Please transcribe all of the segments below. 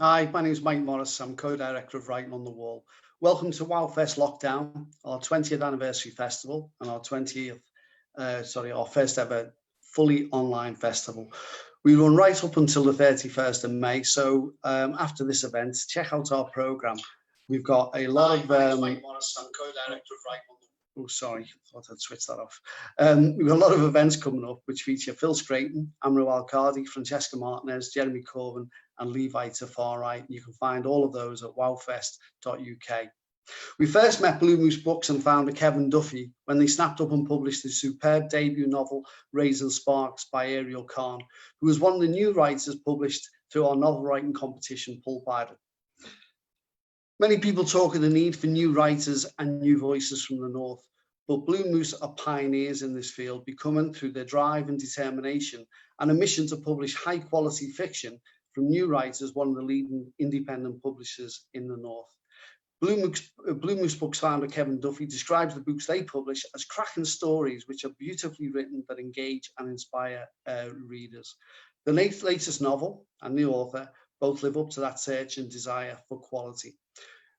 Hi, my name is Mike Morris. I'm co-director of Writing on the Wall. Welcome to WoWFEST Lockdown, our 20th anniversary festival and our our first ever fully online festival. We run right up until the 31st of May. So after this event, check out our programme. We've got a lot of... Mike Morris, I'm co-director of Writing on the Wall. Oh, sorry, I thought I'd switch that off. We've got a lot of events coming up which feature Phil Scraton, Amro Alcardi, Francesca Martinez, Jeremy Corbyn, and Levi to far right. You can find all of those at wowfest.uk. We first met Blue Moose Books and founder Kevin Duffy when they snapped up and published the superb debut novel Raisin Sparks by Ariel Khan, who was one of the new writers published through our novel writing competition, Pulp Idol. Many people talk of the need for new writers and new voices from the North, but Blue Moose are pioneers in this field, becoming through their drive and determination and a mission to publish high quality fiction from new writers, one of the leading independent publishers in the North. Blue Moose Books founder Kevin Duffy describes the books they publish as cracking stories which are beautifully written that engage and inspire readers. The latest novel and the author both live up to that search and desire for quality.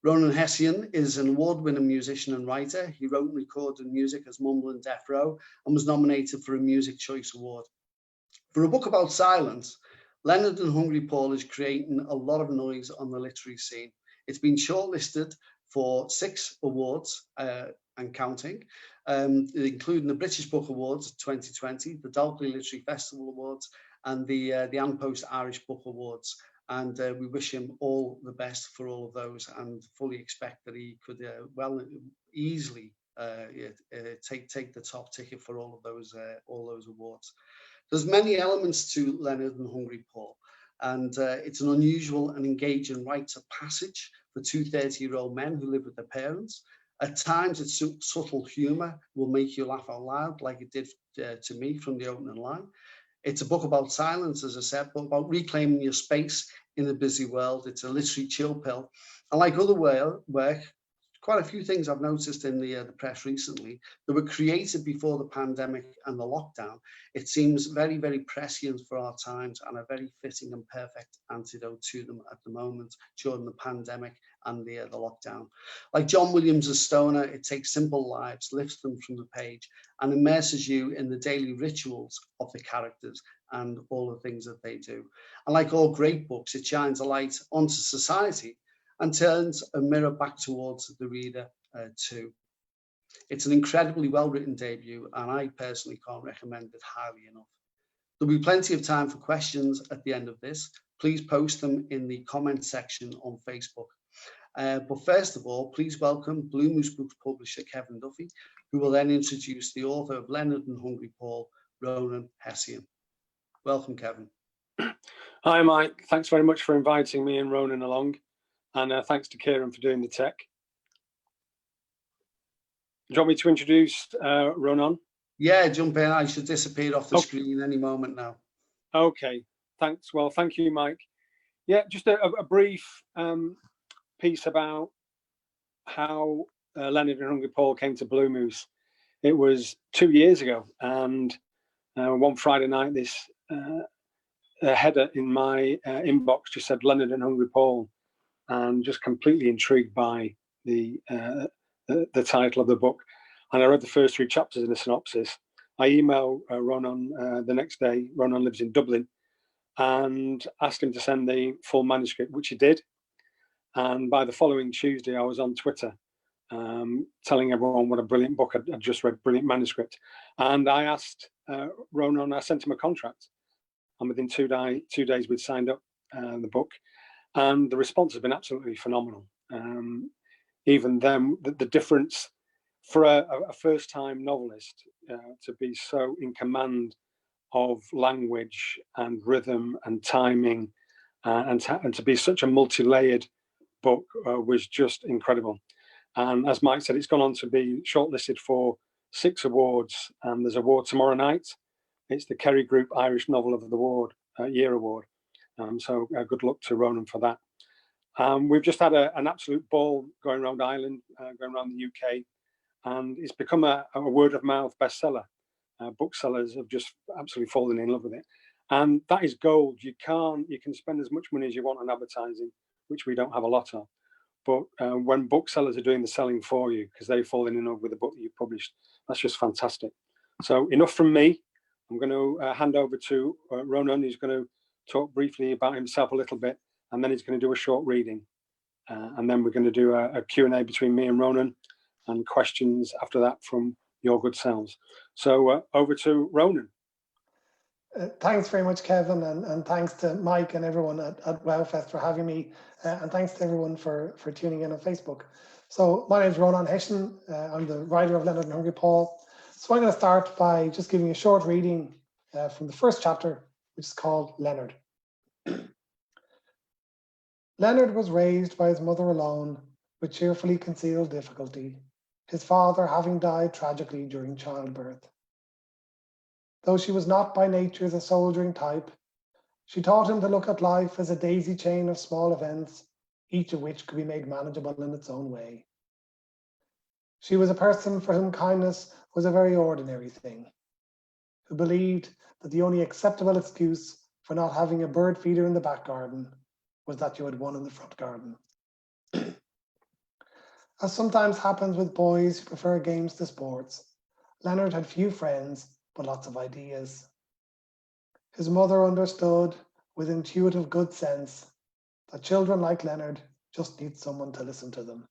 Ronan Hessian is an award-winning musician and writer. He wrote and recorded music as Mumble and Death Row and was nominated for a Music Choice Award. For a book about silence, Leonard and Hungry Paul is creating a lot of noise on the literary scene. It's been shortlisted for 6 awards and counting, including the British Book Awards 2020, the Dalkey Literary Festival Awards, and the An Post Irish Book Awards. And we wish him all the best for all of those, and fully expect that he could easily take the top ticket for all of those awards. There's many elements to Leonard and Hungry Paul, and it's an unusual and engaging rite of passage for two 30-year-old men who live with their parents. At times, its subtle humour will make you laugh out loud, like it did to me from the opening line. It's a book about silence, as I said, but about reclaiming your space in a busy world. It's a literary chill pill. And like other work, quite a few things I've noticed in the press recently that were created before the pandemic and the lockdown. It seems very, very prescient for our times and a very fitting and perfect antidote to them at the moment during the pandemic and the lockdown. Like John Williams' Stoner, it takes simple lives, lifts them from the page, and immerses you in the daily rituals of the characters and all the things that they do. And like all great books, it shines a light onto society and turns a mirror back towards the reader too. It's an incredibly well-written debut, and I personally can't recommend it highly enough. There'll be plenty of time for questions at the end of this. Please post them in the comment section on Facebook. But first of all, please welcome Blue Moose Books publisher Kevin Duffy, who will then introduce the author of Leonard and Hungry Paul, Ronan Hessian. Welcome, Kevin. Hi, Mike. Thanks very much for inviting me and Ronan along. And thanks to Kieran for doing the tech. Do you want me to introduce Ronan? Yeah, jump in. I should disappear off the screen any moment now. Okay, thanks. Well, thank you, Mike. Yeah, just a brief piece about how Leonard and Hungry Paul came to Blue Moose. It was 2 years ago, and one Friday night, this header in my inbox just said Leonard and Hungry Paul, and just completely intrigued by the title of the book. And I read the first 3 chapters in the synopsis. I emailed Ronan the next day. Ronan lives in Dublin, and asked him to send the full manuscript, which he did. And by the following Tuesday, I was on Twitter telling everyone what a brilliant book I'd just read, brilliant manuscript. And I asked Ronan, I sent him a contract. And within 2 days, we'd signed up the book. And the response has been absolutely phenomenal. Even then, the difference for a first-time novelist to be so in command of language and rhythm and timing, and to be such a multi-layered book was just incredible. And as Mike said, it's gone on to be shortlisted for 6 awards, and there's an award tomorrow night. It's the Kerry Group Irish Novel of the Year Award. So good luck to Ronan for that. We've just had an absolute ball going around Ireland, going around the UK, and it's become a word of mouth bestseller. Booksellers have just absolutely fallen in love with it. And that is gold. You can spend as much money as you want on advertising, which we don't have a lot of. But when booksellers are doing the selling for you because they've fallen in love with the book that you published, that's just fantastic. So enough from me. I'm going to hand over to Ronan. He's going to talk briefly about himself a little bit, and then he's going to do a short reading. And then we're going to do a Q&A between me and Ronan, and questions after that from your good selves. So over to Ronan. Thanks very much, Kevin, and thanks to Mike and everyone at WoWFEST for having me, and thanks to everyone for tuning in on Facebook. So my name is Ronan Hessian. I'm the writer of Leonard and Hungry Paul. So I'm going to start by just giving a short reading from the first chapter, which is called Leonard. Leonard was raised by his mother alone with cheerfully concealed difficulty, his father having died tragically during childbirth. Though she was not by nature the soldiering type, she taught him to look at life as a daisy chain of small events, each of which could be made manageable in its own way. She was a person for whom kindness was a very ordinary thing, who believed that the only acceptable excuse for not having a bird feeder in the back garden was that you had one in the front garden. As sometimes happens with boys who prefer games to sports, Leonard had few friends, but lots of ideas. His mother understood with intuitive good sense that children like Leonard just need someone to listen to them.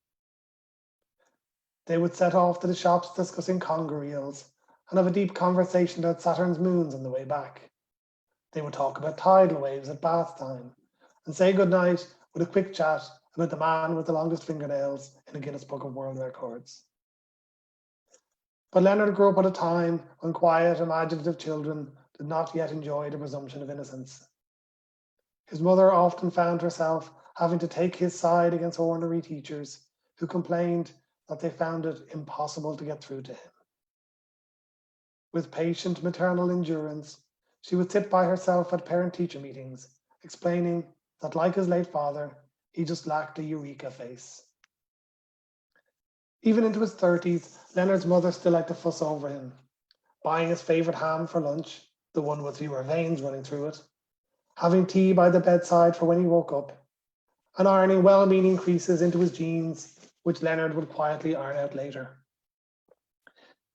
They would set off to the shops discussing conger eels and have a deep conversation about Saturn's moons on the way back. They would talk about tidal waves at bath time and say goodnight with a quick chat about the man with the longest fingernails in a Guinness Book of World Records. But Leonard grew up at a time when quiet, imaginative children did not yet enjoy the presumption of innocence. His mother often found herself having to take his side against ordinary teachers who complained that they found it impossible to get through to him. With patient maternal endurance, she would sit by herself at parent-teacher meetings, explaining that, like his late father, he just lacked a eureka face. Even into his 30s, Leonard's mother still liked to fuss over him, buying his favourite ham for lunch, the one with fewer veins running through it, having tea by the bedside for when he woke up, and ironing well-meaning creases into his jeans, which Leonard would quietly iron out later.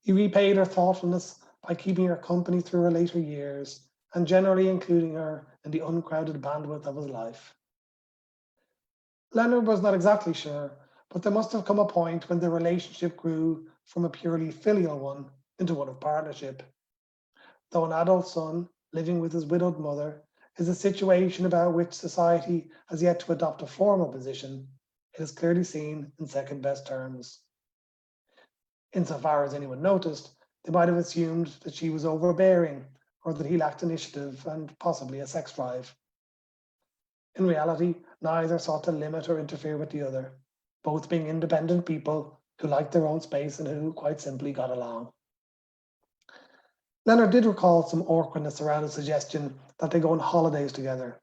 He repaid her thoughtfulness by keeping her company through her later years and generally including her in the uncrowded bandwidth of his life. Leonard was not exactly sure, but there must have come a point when the relationship grew from a purely filial one into one of partnership. Though an adult son living with his widowed mother is a situation about which society has yet to adopt a formal position, it is clearly seen in second best terms. Insofar as anyone noticed, they might have assumed that she was overbearing or that he lacked initiative and possibly a sex drive. In reality, neither sought to limit or interfere with the other, both being independent people who liked their own space and who quite simply got along. Leonard did recall some awkwardness around the suggestion that they go on holidays together,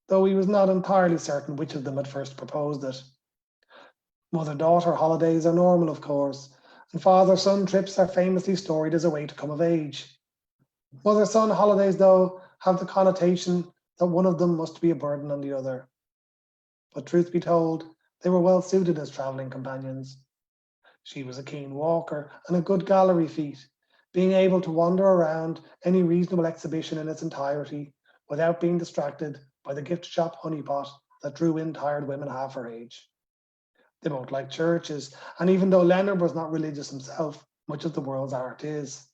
though he was not entirely certain which of them had first proposed it. Mother-daughter holidays are normal, of course, and father-son trips are famously storied as a way to come of age. Mother-son holidays, though, have the connotation that one of them must be a burden on the other. But truth be told, they were well suited as travelling companions. She was a keen walker and a good gallery feat, being able to wander around any reasonable exhibition in its entirety without being distracted by the gift shop honeypot that drew in tired women half her age. They both liked churches, and even though Leonard was not religious himself, much of the world's art is.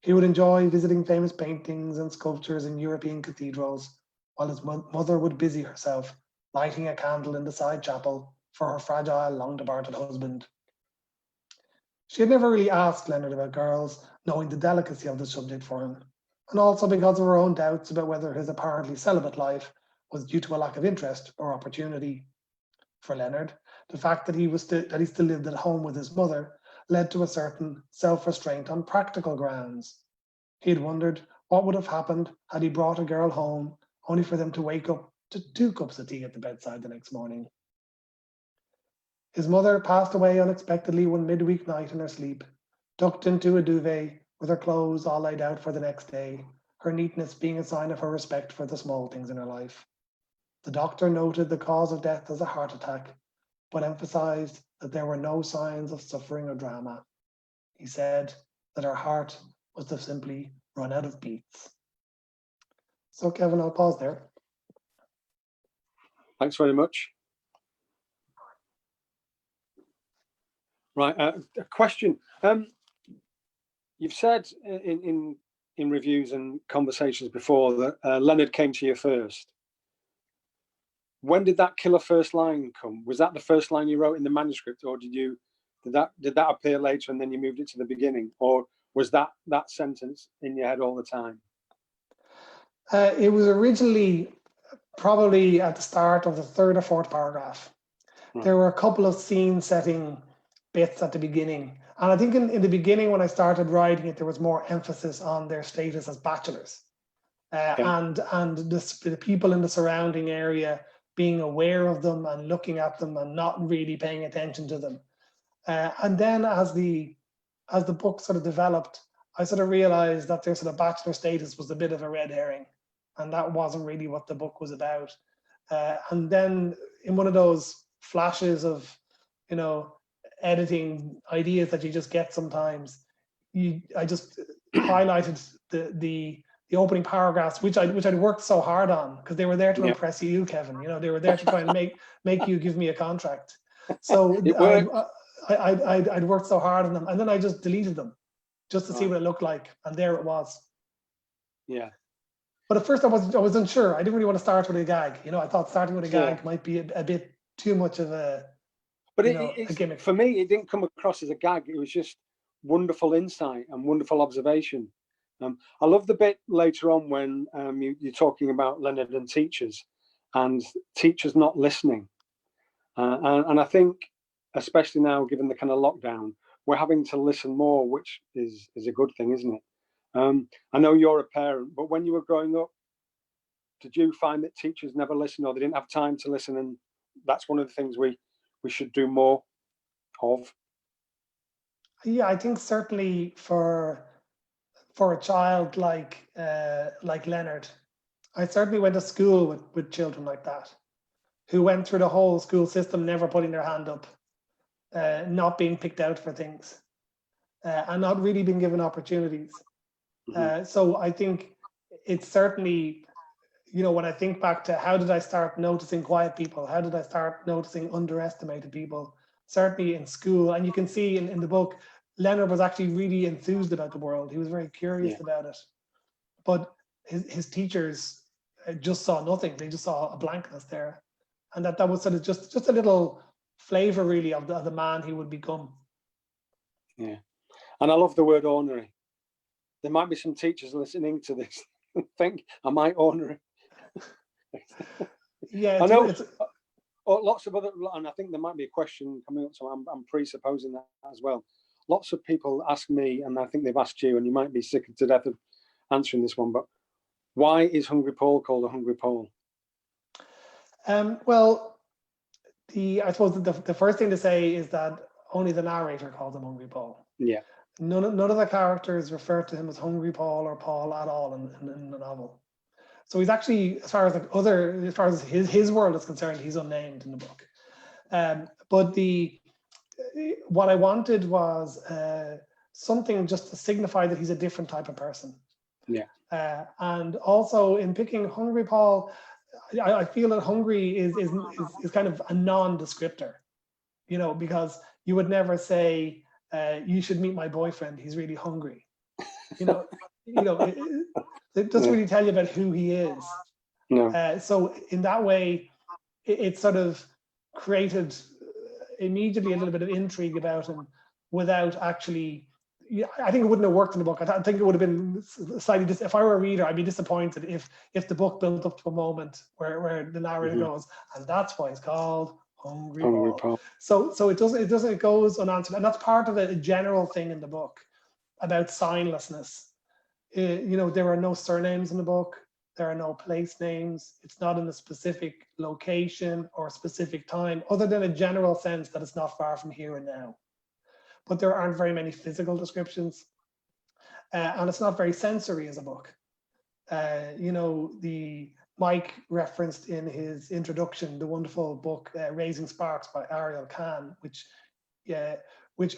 He would enjoy visiting famous paintings and sculptures in European cathedrals, while his mother would busy herself lighting a candle in the side chapel for her fragile, long-departed husband. She had never really asked Leonard about girls, knowing the delicacy of the subject for him, and also because of her own doubts about whether his apparently celibate life was due to a lack of interest or opportunity. For Leonard, the fact that he still lived at home with his mother led to a certain self-restraint on practical grounds. He had wondered what would have happened had he brought a girl home only for them to wake up to 2 cups of tea at the bedside the next morning. His mother passed away unexpectedly one midweek night in her sleep, tucked into a duvet with her clothes all laid out for the next day, her neatness being a sign of her respect for the small things in her life. The doctor noted the cause of death as a heart attack, but emphasized that there were no signs of suffering or drama. He said that her heart must have simply run out of beats. So, Kevin, I'll pause there. Thanks very much. Right, a question. You've said in reviews and conversations before that Leonard came to you first. When did that killer first line come? Was that the first line you wrote in the manuscript, or did that appear later and then you moved it to the beginning, or was that sentence in your head all the time? It was originally probably at the start of the third or fourth paragraph. Right. There were a couple of scene setting bits at the beginning. And I think in the beginning, when I started writing it, there was more emphasis on their status as bachelors. And the people in the surrounding area being aware of them and looking at them and not really paying attention to them. And then as the book sort of developed, I sort of realized that their sort of bachelor status was a bit of a red herring. And that wasn't really what the book was about. And then in one of those flashes of, editing ideas that you just get sometimes, I just highlighted the opening paragraphs, which I'd worked so hard on, because they were there to impress you, Kevin. They were there to try and make you give me a contract. So I'd worked so hard on them, and then I just deleted them just to see what it looked like, and there it was. Yeah. But at first I was unsure. I didn't really want to start with a gag. I thought starting with a gag might be a bit too much of a. But a gimmick. For me, it didn't come across as a gag. It was just wonderful insight and wonderful observation. I love the bit later on when you're talking about Leonard and teachers not listening. And I think, especially now, given the kind of lockdown, we're having to listen more, which is a good thing, isn't it? I know you're a parent, but when you were growing up, did you find that teachers never listened, or they didn't have time to listen? And that's one of the things we should do more of. Yeah, I think certainly for a child like Leonard, I certainly went to school with children like that, who went through the whole school system never putting their hand up, not being picked out for things, and not really being given opportunities. So I think it's certainly, when I think back to how did I start noticing quiet people, how did I start noticing underestimated people, certainly in school. And you can see in the book, Leonard was actually really enthused about the world. He was very curious about it. But his teachers just saw nothing. They just saw a blankness there. And that was sort of just a little flavor really of the man he would become. Yeah. And I love the word ornery. There might be some teachers listening to this and think, am I ornery? Yeah, I know lots of other, and I think there might be a question coming up, so I'm presupposing that as well. Lots of people ask me, and I think they've asked you, and you might be sick to death of answering this one, but why is Hungry Paul called a Hungry Paul? Well, I suppose the first thing to say is that only the narrator calls him Hungry Paul. Yeah. None of the characters refer to him as Hungry Paul or Paul at all in the novel. So he's actually, as far as his world is concerned, he's unnamed in the book. But what I wanted was something just to signify that he's a different type of person. Yeah. And also in picking Hungry Paul, I feel that hungry is kind of a non-descriptor, because you would never say, you should meet my boyfriend, he's really hungry. It doesn't really tell you about who he is. No. So in that way, it sort of created immediately a little bit of intrigue about him without actually, I think it wouldn't have worked in the book. I think it would have been slightly, if I were a reader, I'd be disappointed if the book built up to a moment where the narrator goes, and that's why it's called Hungry Paul. So it goes unanswered. And that's part of a general thing in the book about signlessness. There are no surnames in the book. There are no place names. It's not in a specific location or specific time, other than a general sense that it's not far from here and now. But there aren't very many physical descriptions. And it's not very sensory as a book. You know, the Mike referenced in his introduction the wonderful book Raising Sparks by Ariel Khan, which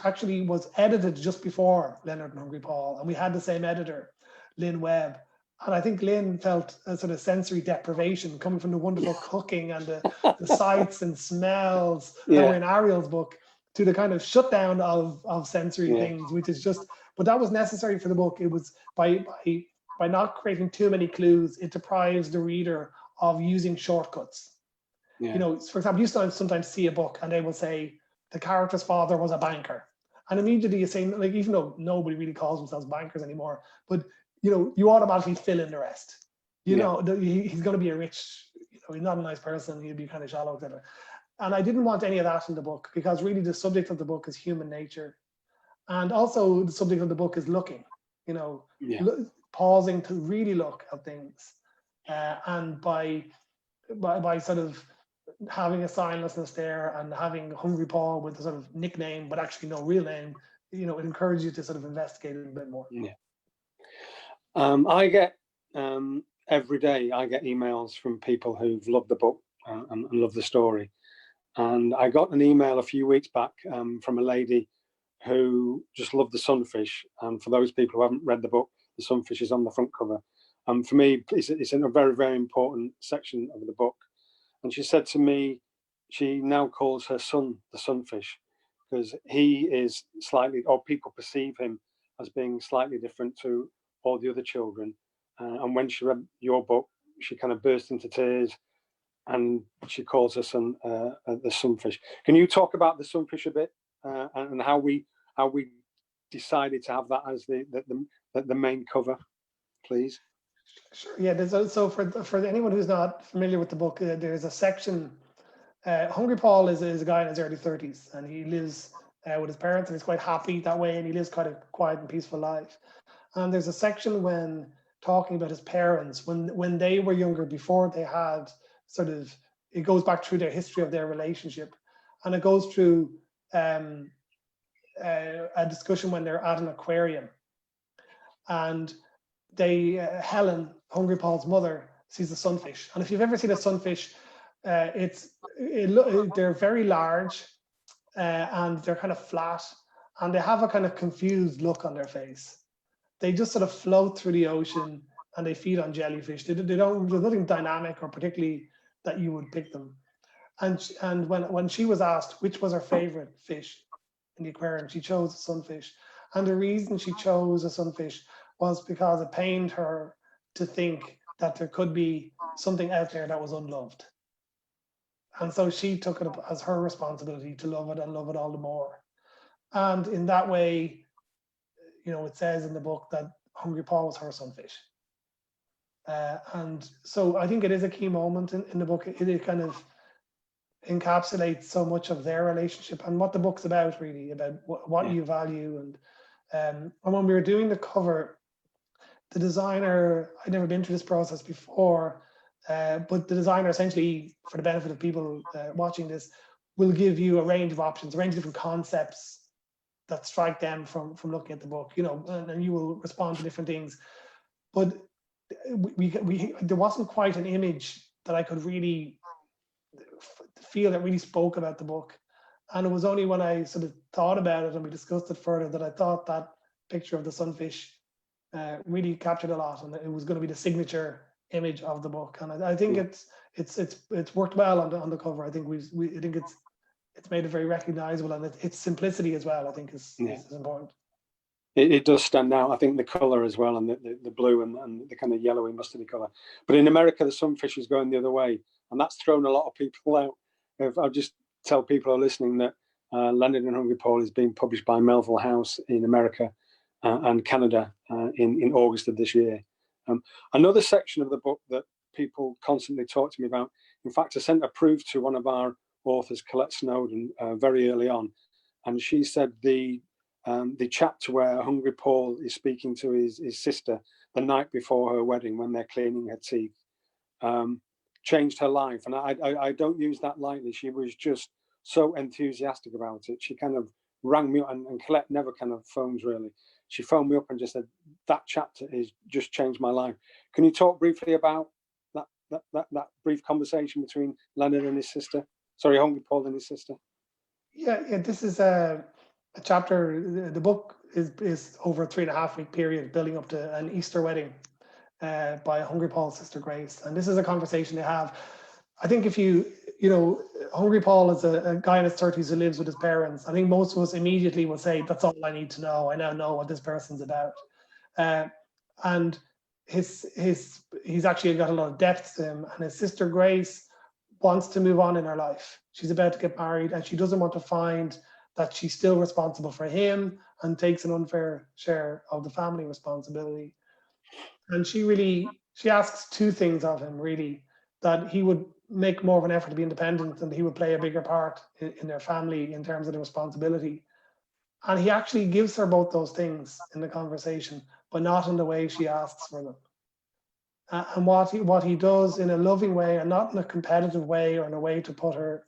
actually was edited just before Leonard and Hungry Paul, and we had the same editor, Lynn Webb. And I think Lynn felt a sort of sensory deprivation coming from the wonderful cooking and the sights and smells that were in Ariel's book to the kind of shutdown of sensory things, which is just, but that was necessary for the book. It was by not creating too many clues, it deprives the reader of using shortcuts. You know, for example, you sometimes see a book and they will say the character's father was a banker. And immediately you say, like, even though nobody really calls themselves bankers anymore, but you know, you automatically fill in the rest. You know, he's going to be a rich, you know, he's not a nice person, he'll be kind of shallow, etc. And I didn't want any of that in the book, because really the subject of the book is human nature. And also the subject of the book is looking, you know, pausing to really look at things. And by sort of having a signlessness there and having Hungry Paul with a sort of nickname, but actually no real name, you know, it encourages you to sort of investigate it a bit more. I get every day I get emails from people who've loved the book and love the story. And I got an email a few weeks back from a lady who just loved the sunfish. And for those people who haven't read the book, the sunfish is on the front cover. And for me, it's in a very, very important section of the book. And she said to me, she now calls her son the sunfish, because he is slightly, or people perceive him as being slightly different to all the other children. And when she read your book, she kind of burst into tears, and she calls her son the sunfish. Can you talk about the sunfish a bit, and how we decided to have that as the main cover, please? Sure. Yeah. So for anyone who's not familiar with the book, there's a section. Hungry Paul is a guy in his early 30s, and he lives with his parents, and he's quite happy that way, and he lives quite a quiet and peaceful life. And there's a section when talking about his parents, when they were younger, before they had sort of, it goes back through their history of their relationship, and it goes through a discussion when they're at an aquarium, and Helen, Hungry Paul's mother, sees a sunfish. And if you've ever seen a sunfish, they're very large, and they're kind of flat, and they have a kind of confused look on their face. They just sort of float through the ocean, and they feed on jellyfish. They don't. There's nothing dynamic or particularly that you would pick them. And when she was asked which was her favorite fish in the aquarium, she chose a sunfish. And the reason she chose a sunfish was because it pained her to think that there could be something out there that was unloved. And so she took it up as her responsibility to love it and love it all the more. And in that way, you know, it says in the book that Hungry Paul was her sunfish. And so I think it is a key moment in the book. It kind of encapsulates so much of their relationship and what the book's about, really, about what you value. And when we were doing the cover, the designer, I'd never been through this process before, but the designer essentially, for the benefit of people watching this, will give you a range of options, a range of different concepts that strike them from looking at the book, you know, and you will respond to different things. But there wasn't quite an image that I could really feel that really spoke about the book. And it was only when I sort of thought about it and we discussed it further that I thought that picture of the sunfish really captured a lot, and it was going to be the signature image of the book. And I think it's worked well on the cover. I think I think it's made it very recognizable, and its simplicity as well, I think is important. It does stand out. I think the color as well, and the blue and the kind of yellowy mustardy color. But in America, the sunfish is going the other way, and that's thrown a lot of people out. I'll just tell people who are listening that Leonard and Hungry Paul is being published by Melville House in America and Canada in August of this year. Another section of the book that people constantly talk to me about, in fact, I sent a proof to one of our authors, Colette Snowden, very early on, and she said the chapter where Hungry Paul is speaking to his sister the night before her wedding when they're cleaning her teeth changed her life. And I don't use that lightly. She was just so enthusiastic about it. She kind of rang me, and Colette never kind of phones really. she phoned me up and just said, that chapter has just changed my life. Can you talk briefly about that brief conversation between Leonard and his sister? Sorry, Hungry Paul and his sister. Yeah, this is a chapter. The book is over a 3.5-week period building up to an Easter wedding by Hungry Paul's sister Grace. And this is a conversation they have. I think if you know, Hungry Paul is a guy in his 30s who lives with his parents. I think most of us immediately will say, that's all I need to know. I now know what this person's about. And he's actually got a lot of depth to him. And his sister Grace wants to move on in her life. She's about to get married and she doesn't want to find that she's still responsible for him and takes an unfair share of the family responsibility. And she asks two things of him, really, that he would make more of an effort to be independent and he would play a bigger part in their family in terms of the responsibility. And he actually gives her both those things in the conversation, but not in the way she asks for them. And what he does in a loving way and not in a competitive way or in a way to put her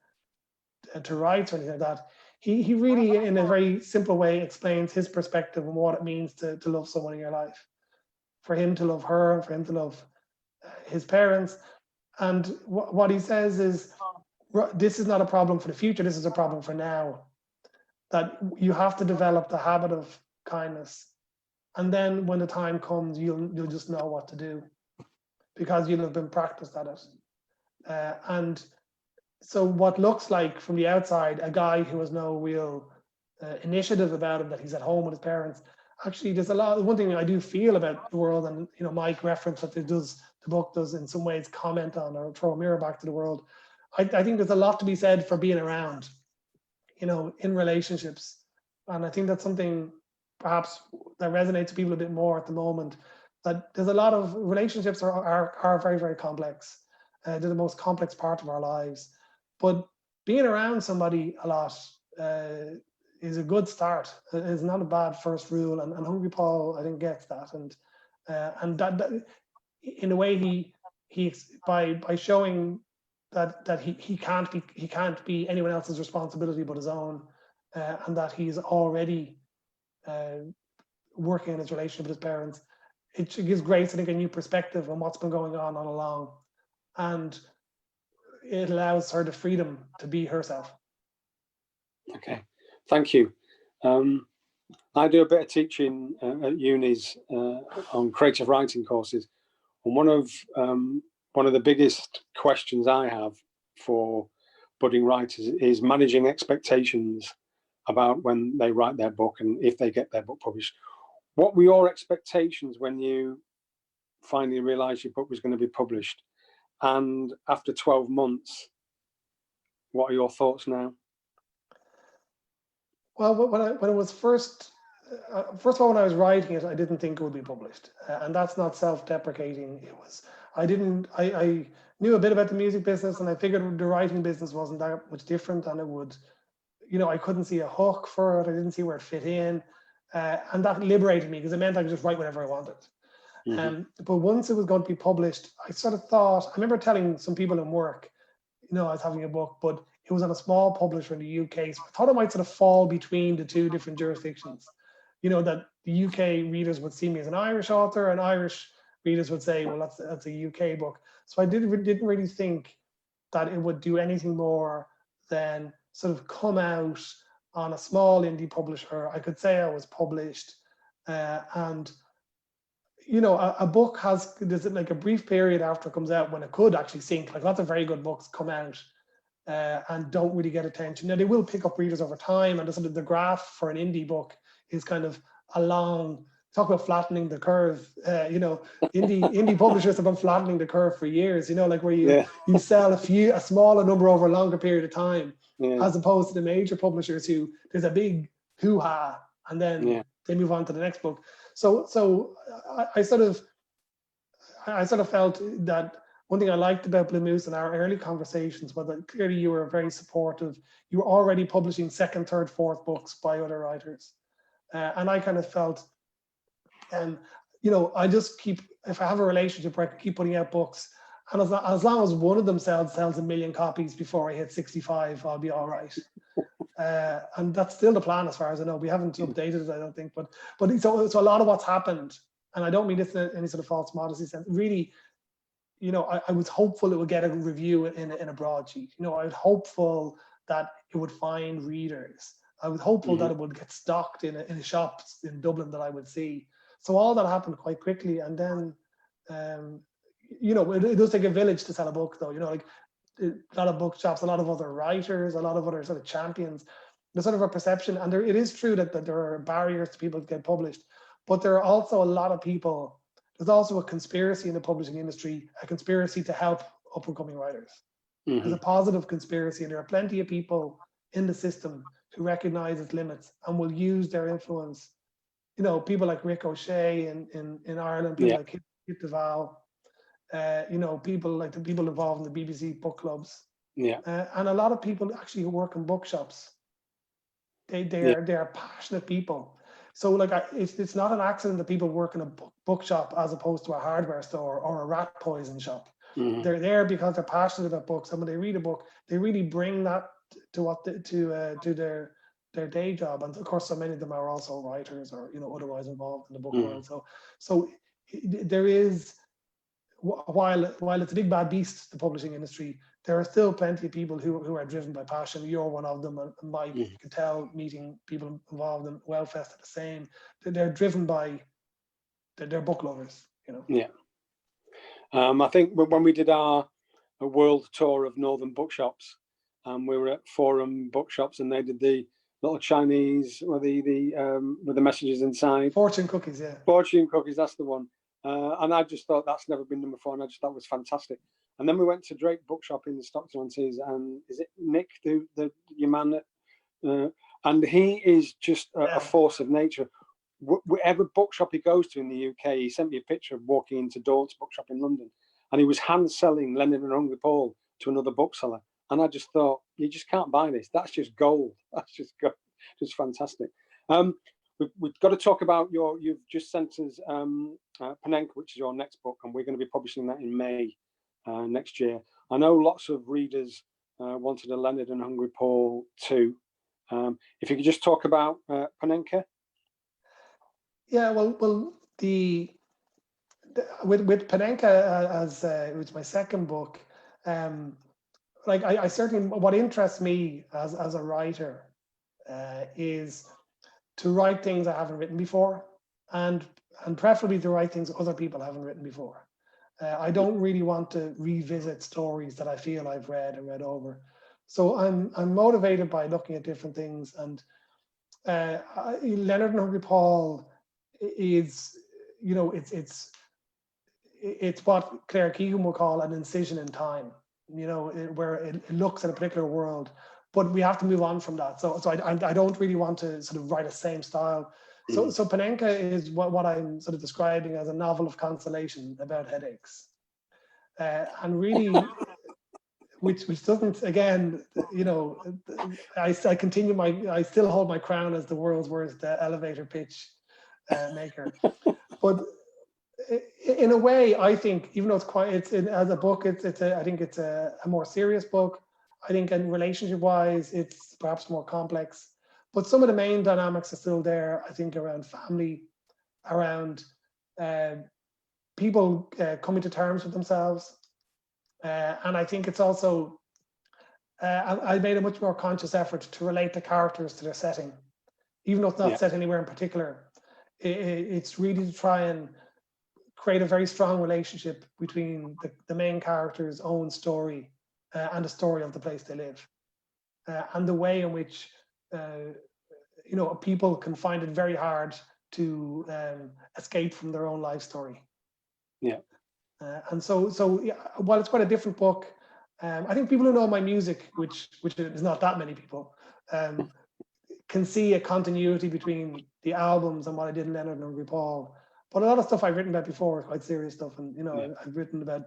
to rights or anything like that, he really, in a very simple way, explains his perspective on what it means to love someone in your life. For him to love her and for him to love his parents. And what he says is, this is not a problem for the future, this is a problem for now. That you have to develop the habit of kindness. And then when the time comes, you'll just know what to do because you'll have been practiced at it. And so what looks like from the outside, a guy who has no real initiative about him, that he's at home with his parents, actually there's a lot. One thing I do feel about the world, and you know, Mike referenced that the book does in some ways comment on or throw a mirror back to the world. I think there's a lot to be said for being around, you know, in relationships. And I think that's something perhaps that resonates with people a bit more at the moment, that there's a lot of relationships are very, very complex. They're the most complex part of our lives. But being around somebody a lot is a good start. It's not a bad first rule. And Hungry Paul, I think, gets that. And that in a way he by showing that he can't be anyone else's responsibility but his own, and that he's already working in his relationship with his parents. It gives Grace, I think, a new perspective on what's been going on all along, and it allows her the freedom to be herself. Okay, thank you. I do a bit of teaching at unis on creative writing courses, and one of the biggest questions I have for budding writers is managing expectations about when they write their book and if they get their book published. What were your expectations when you finally realized your book was going to be published? And after 12 months, what are your thoughts now? Well, when it was first of all, when I was writing it, I didn't think it would be published. And that's not self-deprecating. It was, I knew a bit about the music business, and I figured the writing business wasn't that much different, and it would, you know, I couldn't see a hook for it. I didn't see where it fit in. And that liberated me because it meant I could just write whatever I wanted. Mm-hmm. But once it was going to be published, I sort of thought, I remember telling some people in work, you know, I was having a book, but it was on a small publisher in the UK. So I thought it might sort of fall between the two different jurisdictions. You know, that the UK readers would see me as an Irish author, and Irish readers would say, well, that's a UK book. So I didn't really think that it would do anything more than sort of come out on a small indie publisher. I could say I was published, and you know, a book there's like a brief period after it comes out when it could actually sink. Like lots of very good books come out and don't really get attention. Now they will pick up readers over time, and the graph for an indie book is kind of along. Talk about flattening the curve. You know, indie publishers have been flattening the curve for years. You know, like where you sell a smaller number over a longer period of time, as opposed to the major publishers who there's a big hoo-ha and then they move on to the next book. So I sort of felt that one thing I liked about Blue Moose in our early conversations was that clearly you were very supportive. You were already publishing second, third, fourth books by other writers, and I kind of felt. You know, I just if I have a relationship where I can keep putting out books, and as long as one of them sells 1 million copies before I hit 65, I'll be all right. And that's still the plan as far as I know. We haven't updated it, I don't think. But so a lot of what's happened, and I don't mean this in any sort of false modesty sense, really, you know, I was hopeful it would get a review in a broadsheet. You know, I was hopeful that it would find readers. I was hopeful that it would get stocked in a shops in Dublin that I would see. So all that happened quite quickly. And then, you know, it does take a village to sell a book, though. You know, like a lot of bookshops, a lot of other writers, a lot of other sort of champions. There's sort of a perception, and it is true that there are barriers to people to get published, but there are also a lot of people. There's also a conspiracy in the publishing industry, a conspiracy to help up-and-coming writers. There's a positive conspiracy, and there are plenty of people in the system who recognize its limits and will use their influence. You know, people like Rick O'Shea in Ireland, people like Kit DeVal, you know, people like the people involved in the BBC book clubs, and a lot of people actually who work in bookshops. They are passionate people. So like it's not an accident that people work in a bookshop as opposed to a hardware store or a rat poison shop. They're there because they're passionate about books, and when they read a book, they really bring that to their day job. And of course, so many of them are also writers or, you know, otherwise involved in the book world. So there is, while it's a big bad beast, the publishing industry, there are still plenty of people who are driven by passion. You're one of them, and Mike, you can tell, meeting people involved in WoWFEST are the same. They're driven by, they're book lovers, you know. Yeah. I think when we did our world tour of Northern bookshops, we were at Forum bookshops, and they did the little Chinese, with the messages inside. Fortune cookies, yeah. Fortune cookies, that's the one. And I just thought that's never been done before, and I just thought it was fantastic. And then we went to Drake Bookshop in Stockton-on-Tees, and is it Nick, your man? And he is just a force of nature. Whatever bookshop he goes to in the UK, he sent me a picture of walking into Daunt's bookshop in London, and he was hand selling Leonard and Hungry Paul to another bookseller. And I just thought, you just can't buy this. That's just gold. That's just gold. Just fantastic. We've got to talk about you've just sent us Panenka, which is your next book, and we're going to be publishing that in May next year. I know lots of readers wanted a Leonard and Hungry Paul too. If you could just talk about Panenka. Yeah, well, with Panenka as it was my second book. Like I certainly, what interests me as a writer is to write things I haven't written before, and preferably to write things other people haven't written before. I don't really want to revisit stories that I feel I've read and read over. So I'm motivated by looking at different things, and Leonard and Hungry Paul is, you know, it's what Claire Keegan will call an incision in time. You know, where it looks at a particular world, but we have to move on from that. So I don't really want to sort of write a same style. So Panenka is what I'm sort of describing as a novel of consolation about headaches, and really, which doesn't, again, you know, I still hold my crown as the world's worst elevator pitch maker, but in a way, I think, even though as a book, I think it's a more serious book. I think in relationship-wise, it's perhaps more complex, but some of the main dynamics are still there. I think around family, around people coming to terms with themselves, and I think it's also I made a much more conscious effort to relate the characters to their setting, even though it's not set anywhere in particular. It's really to try and create a very strong relationship between the main character's own story and the story of the place they live, and the way in which you know, people can find it very hard to escape from their own life story. And so yeah, while it's quite a different book, I think people who know my music, which is not that many people, can see a continuity between the albums and what I did in Leonard and Hungry Paul. But a lot of stuff I've written about before is quite serious stuff, and you know, I've written about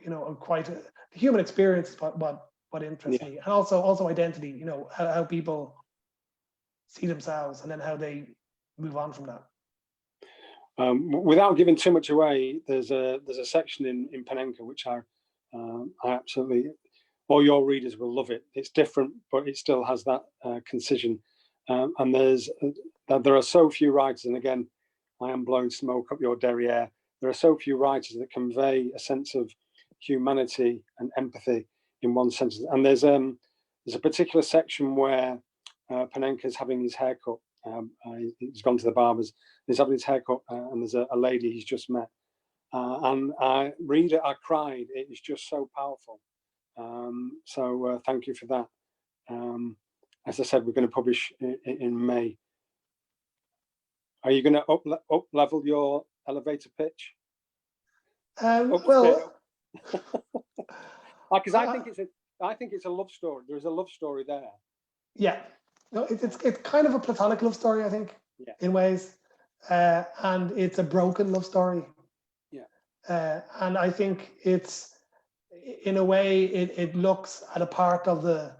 you know, quite the human experience is what interests me, and also identity. You know, how people see themselves, and then how they move on from that. Without giving too much away, there's a section in Panenka which I absolutely or your readers will love it. It's different, but it still has that concision. And there are so few writers, and again, I am blowing smoke up your derriere. There are so few writers that convey a sense of humanity and empathy in one sentence. And there's a particular section where Panenka's having his haircut. He's gone to the barber's. He's having his haircut, and there's a lady he's just met. And I read it. I cried. It is just so powerful. So thank you for that. As I said, we're going to publish in May. Are you going to up level your elevator pitch? Well, because I think it's a love story. There is a love story there. Yeah, no, it's kind of a platonic love story, I think, in ways, and it's a broken love story. Yeah, and I think it's, in a way, it looks at a part of the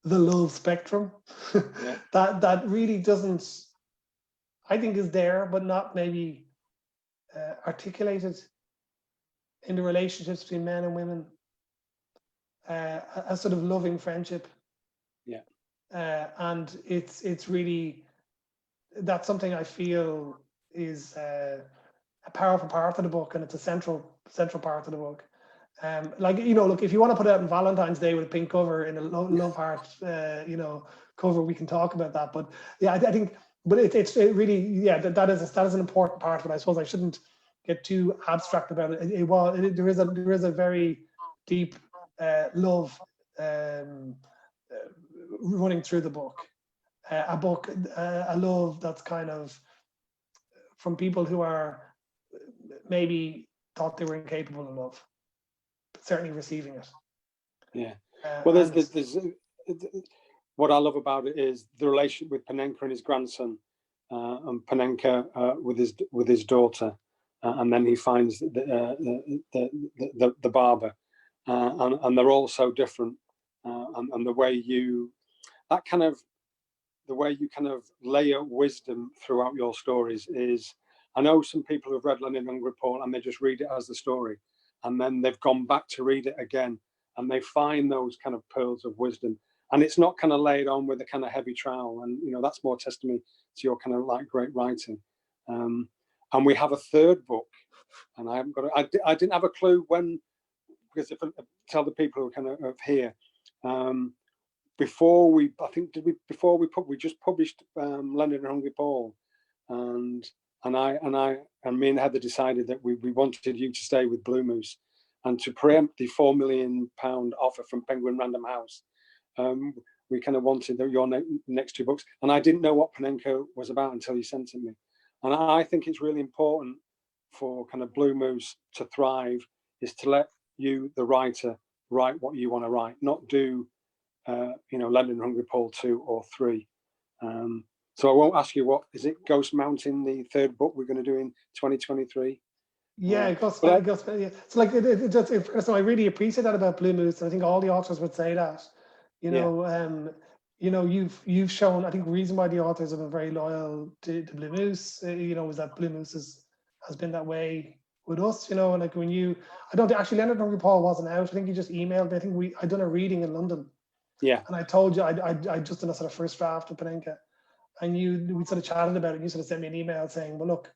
love spectrum that really doesn't, I think, is there, but not maybe articulated in the relationships between men and women, a sort of loving friendship. Yeah. And it's really, that's something I feel is a powerful part of the book, and it's a central part of the book. Like, you know, look, if you want to put it out on Valentine's Day with a pink cover in a love heart, you know, cover, we can talk about that. But yeah, I think, but it really, yeah, that is an important part. But I suppose I shouldn't get too abstract about it. There is a very deep love running through the book. A love that's kind of from people who are maybe thought they were incapable of love, but certainly receiving it. Yeah. Well, there's what I love about it is the relationship with Panenka and his grandson, and Panenka with his daughter, and then he finds the barber, and they're all so different, and the way you kind of layer wisdom throughout your stories is, I know some people who've read Leonard and Report and they just read it as the story, and then they've gone back to read it again and they find those kind of pearls of wisdom, and it's not kind of laid on with a kind of heavy trowel, and you know, that's more testimony to your kind of like great writing. And we have a third book, and I didn't have a clue when, because if I tell the people who are kind of here, before we just published Leonard and Hungry Paul, and me and Heather decided that we wanted you to stay with Blue Moose, and to preempt the £4 million offer from Penguin Random House, we kind of wanted your next two books, and I didn't know what Panenka was about until you sent it me, and I think it's really important for kind of Blue Moose to thrive is to let you, the writer, write what you want to write, not do you know, Leonard and Hungry Paul 2 or 3. So I won't ask you, what is it, Ghost Mountain, the third book we're going to do in 2023? Yeah, it goes. Yeah. So like, so I really appreciate that about Blue Moose, and I think all the authors would say that. You know, you've shown, I think, the reason why the authors have been very loyal to Blue Moose, you know, is that Blue Moose has been that way with us. You know, and like when I don't think actually Leonard and Hungry Paul wasn't out. I think you just emailed me. I think I'd done a reading in London. Yeah. And I told you I just done a sort of first draft of Panenka, and we sort of chatted about it, and you sort of sent me an email saying, well, look,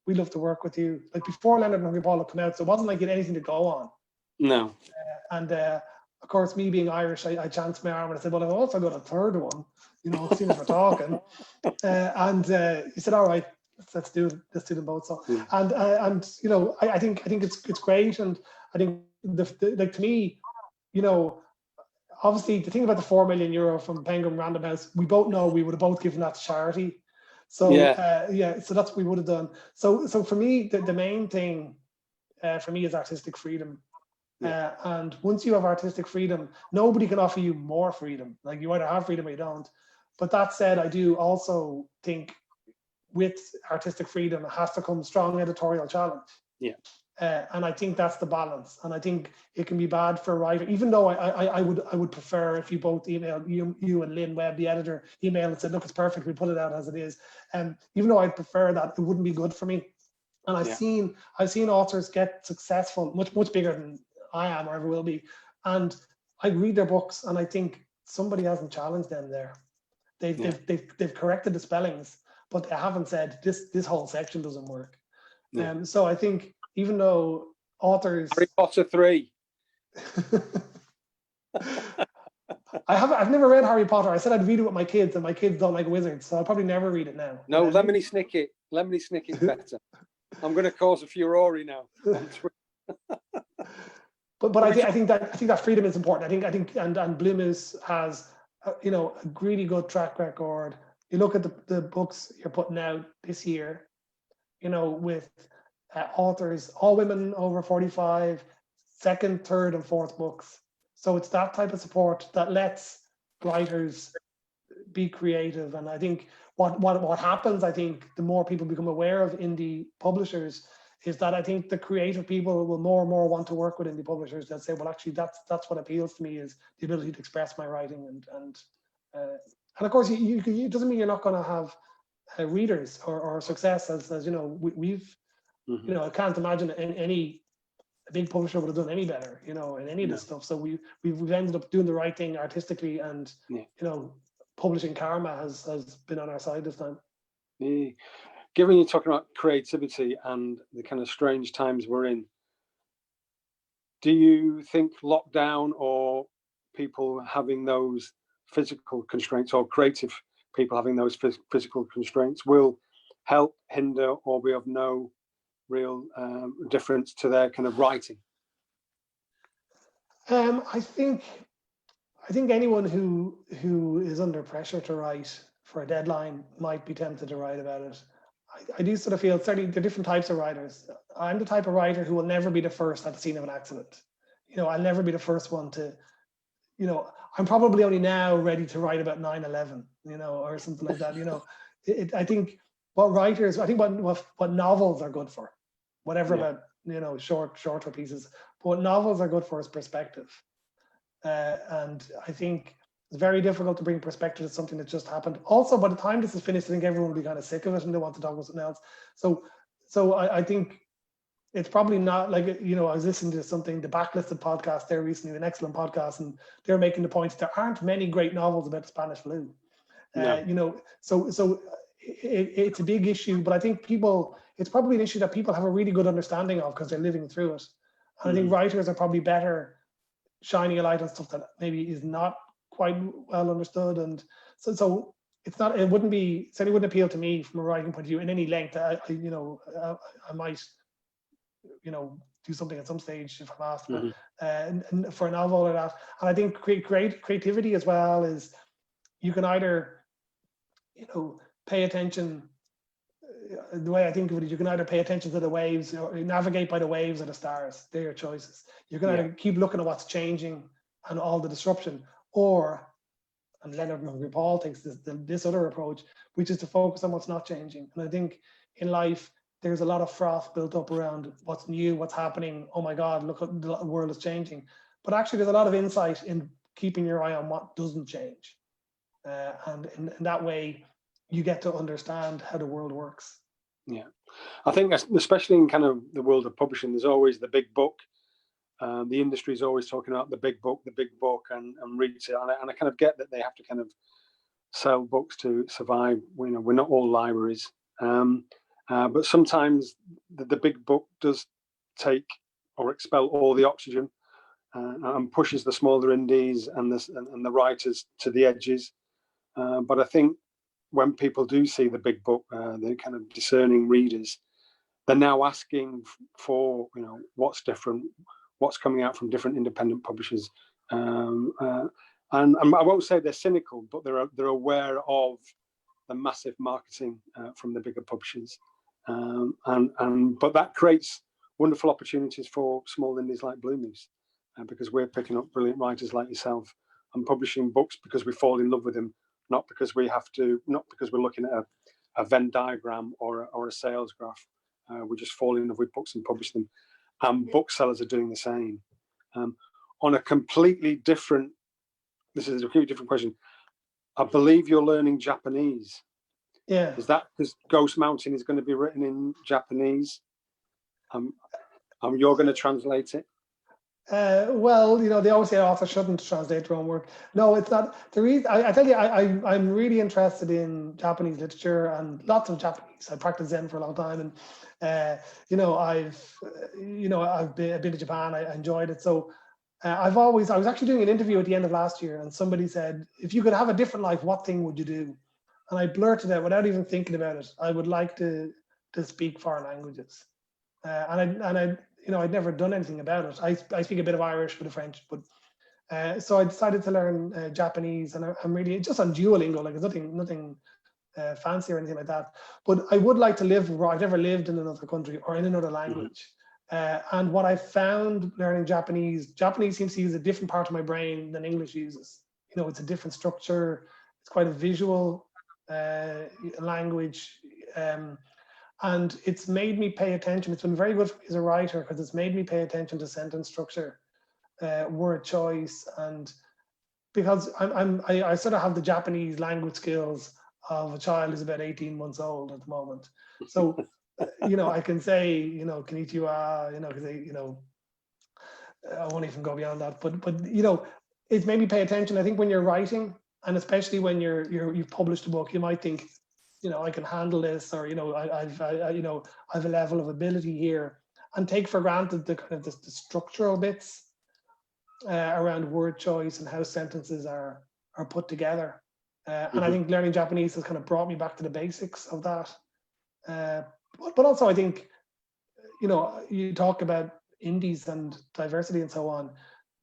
we'd love to work with you. Like before Leonard and Hungry Paul had come out, so it wasn't like you had anything to go on. No. And of course, me being Irish, I chanced my arm and I said, well, I've also got a third one, you know, as soon as we're talking. And he said, all right, let's do them both. So, and you know, I think it's great, and I think like to me, you know, obviously the thing about the €4 million from Penguin Random House, we both know we would have both given that to charity. So so that's what we would have done. So for me, the main thing for me is artistic freedom. And once you have artistic freedom, nobody can offer you more freedom. Like you either have freedom or you don't. But that said, I do also think with artistic freedom, it has to come strong editorial challenge. Yeah. And I think that's the balance. And I think it can be bad for a writer, even though I would prefer if you both email, you and Lynn Webb, the editor, email and said, look, it's perfect, we put it out as it is. And even though I'd prefer that, it wouldn't be good for me. And I've seen authors get successful, much bigger than I am or ever will be, and I read their books and I think somebody hasn't challenged them there. They've corrected the spellings, but they haven't said this whole section doesn't work. So I think even though authors, Harry Potter 3. I've never read Harry Potter. I said I'd read it with my kids, and my kids don't like wizards, so I'll probably never read it now. No, Lemony Snicket. Lemony Snicket's better. I'm going to cause a furore now. But I think that freedom is important. I think and Blue Moose has a really good track record. You look at the books you're putting out this year, with authors, all women over 45, second, third, and fourth books. So it's that type of support that lets writers be creative. And I think what happens, I think, the more people become aware of indie publishers, is that I think the creative people will more and more want to work with indie publishers that say, well, actually, that's what appeals to me, is the ability to express my writing. And of course, it doesn't mean you're not going to have readers or success, as we've, I can't imagine any big publisher would have done any better, in any of this stuff. So we've ended up doing the right thing artistically, and publishing karma has been on our side this time. Yeah. Given you're talking about creativity and the kind of strange times we're in, do you think lockdown or people having those physical constraints, or creative people having those physical constraints, will help, hinder, or be of no real difference to their kind of writing? I think anyone who is under pressure to write for a deadline might be tempted to write about it. I do sort of feel, certainly there are different types of writers. I'm the type of writer who will never be the first at the scene of an accident. I'll never be the first one to, I'm probably only now ready to write about 9/11, or something like that. I think what novels are good for, whatever about, shorter pieces, but what novels are good for is perspective. And I think it's very difficult to bring perspective to something that just happened. Also, by the time this is finished, I think everyone will be kind of sick of it and they want to talk about something else. So I think it's probably not like, I was listening to something, the Backlisted podcast there recently, an excellent podcast, and they're making the point there aren't many great novels about the Spanish flu. So it's a big issue, but I think it's probably an issue that people have a really good understanding of because they're living through it. And I think writers are probably better shining a light on stuff that maybe is not quite well understood. And so it's not, it certainly wouldn't appeal to me from a writing point of view in any length. I might, do something at some stage if I'm asked, and for a novel or that. And I think creativity as well is, you can either, pay attention. The way I think of it is, you can either pay attention to the waves, or navigate by the waves or the stars. They're your choices. You can either keep looking at what's changing and all the disruption, and Leonard and Paul takes this other approach, which is to focus on what's not changing. And I think in life, there's a lot of froth built up around what's new, what's happening. Oh my God, look, the world is changing. But actually, there's a lot of insight in keeping your eye on what doesn't change. And in that way, you get to understand how the world works. Yeah, I think especially in kind of the world of publishing, there's always the big book. The industry is always talking about the big book, and retail. And I kind of get that they have to kind of sell books to survive. We're not all libraries. But sometimes the big book does take or expel all the oxygen and pushes the smaller indies and the writers to the edges. But I think when people do see the big book, the kind of discerning readers, they're now asking for, what's different, what's coming out from different independent publishers. And I won't say they're cynical, but they're aware of the massive marketing from the bigger publishers. But that creates wonderful opportunities for small indies like Blue Moose, because we're picking up brilliant writers like yourself and publishing books because we fall in love with them, not because we're looking at a Venn diagram or a sales graph. We just fall in love with books and publish them, and booksellers are doing the same. On a completely different, this is a completely different question. I believe you're learning Japanese. Yeah. Is that because Ghost Mountain is going to be written in Japanese? You're going to translate it? Well, they always say authors shouldn't translate their own work. No, it's not. The reason I tell you, I'm really interested in Japanese literature and lots of Japanese. I practiced Zen for a long time, and I've been to Japan. I enjoyed it. So I was actually doing an interview at the end of last year, and somebody said, if you could have a different life, what thing would you do? And I blurted out without even thinking about it, I would like to speak foreign languages. I'd never done anything about it. I speak a bit of Irish, a bit of French, but so I decided to learn Japanese, and I'm really just on Duolingo. Like, it's nothing fancy or anything like that. But I would like to live where I've never lived in another country or in another language. And what I found learning Japanese seems to use a different part of my brain than English uses. It's a different structure. It's quite a visual language. And it's made me pay attention. It's been very good for me as a writer because it's made me pay attention to sentence structure, word choice, and because I sort of have the Japanese language skills of a child who's about 18 months old at the moment. So, I can say, konnichiwa, I won't even go beyond that. But it's made me pay attention. I think when you're writing, and especially when you've published a book, you might think, I can handle this, or I've a level of ability here, and take for granted the kind of the structural bits around word choice and how sentences are put together. And I think learning Japanese has kind of brought me back to the basics of that. But also I think, you talk about indies and diversity and so on.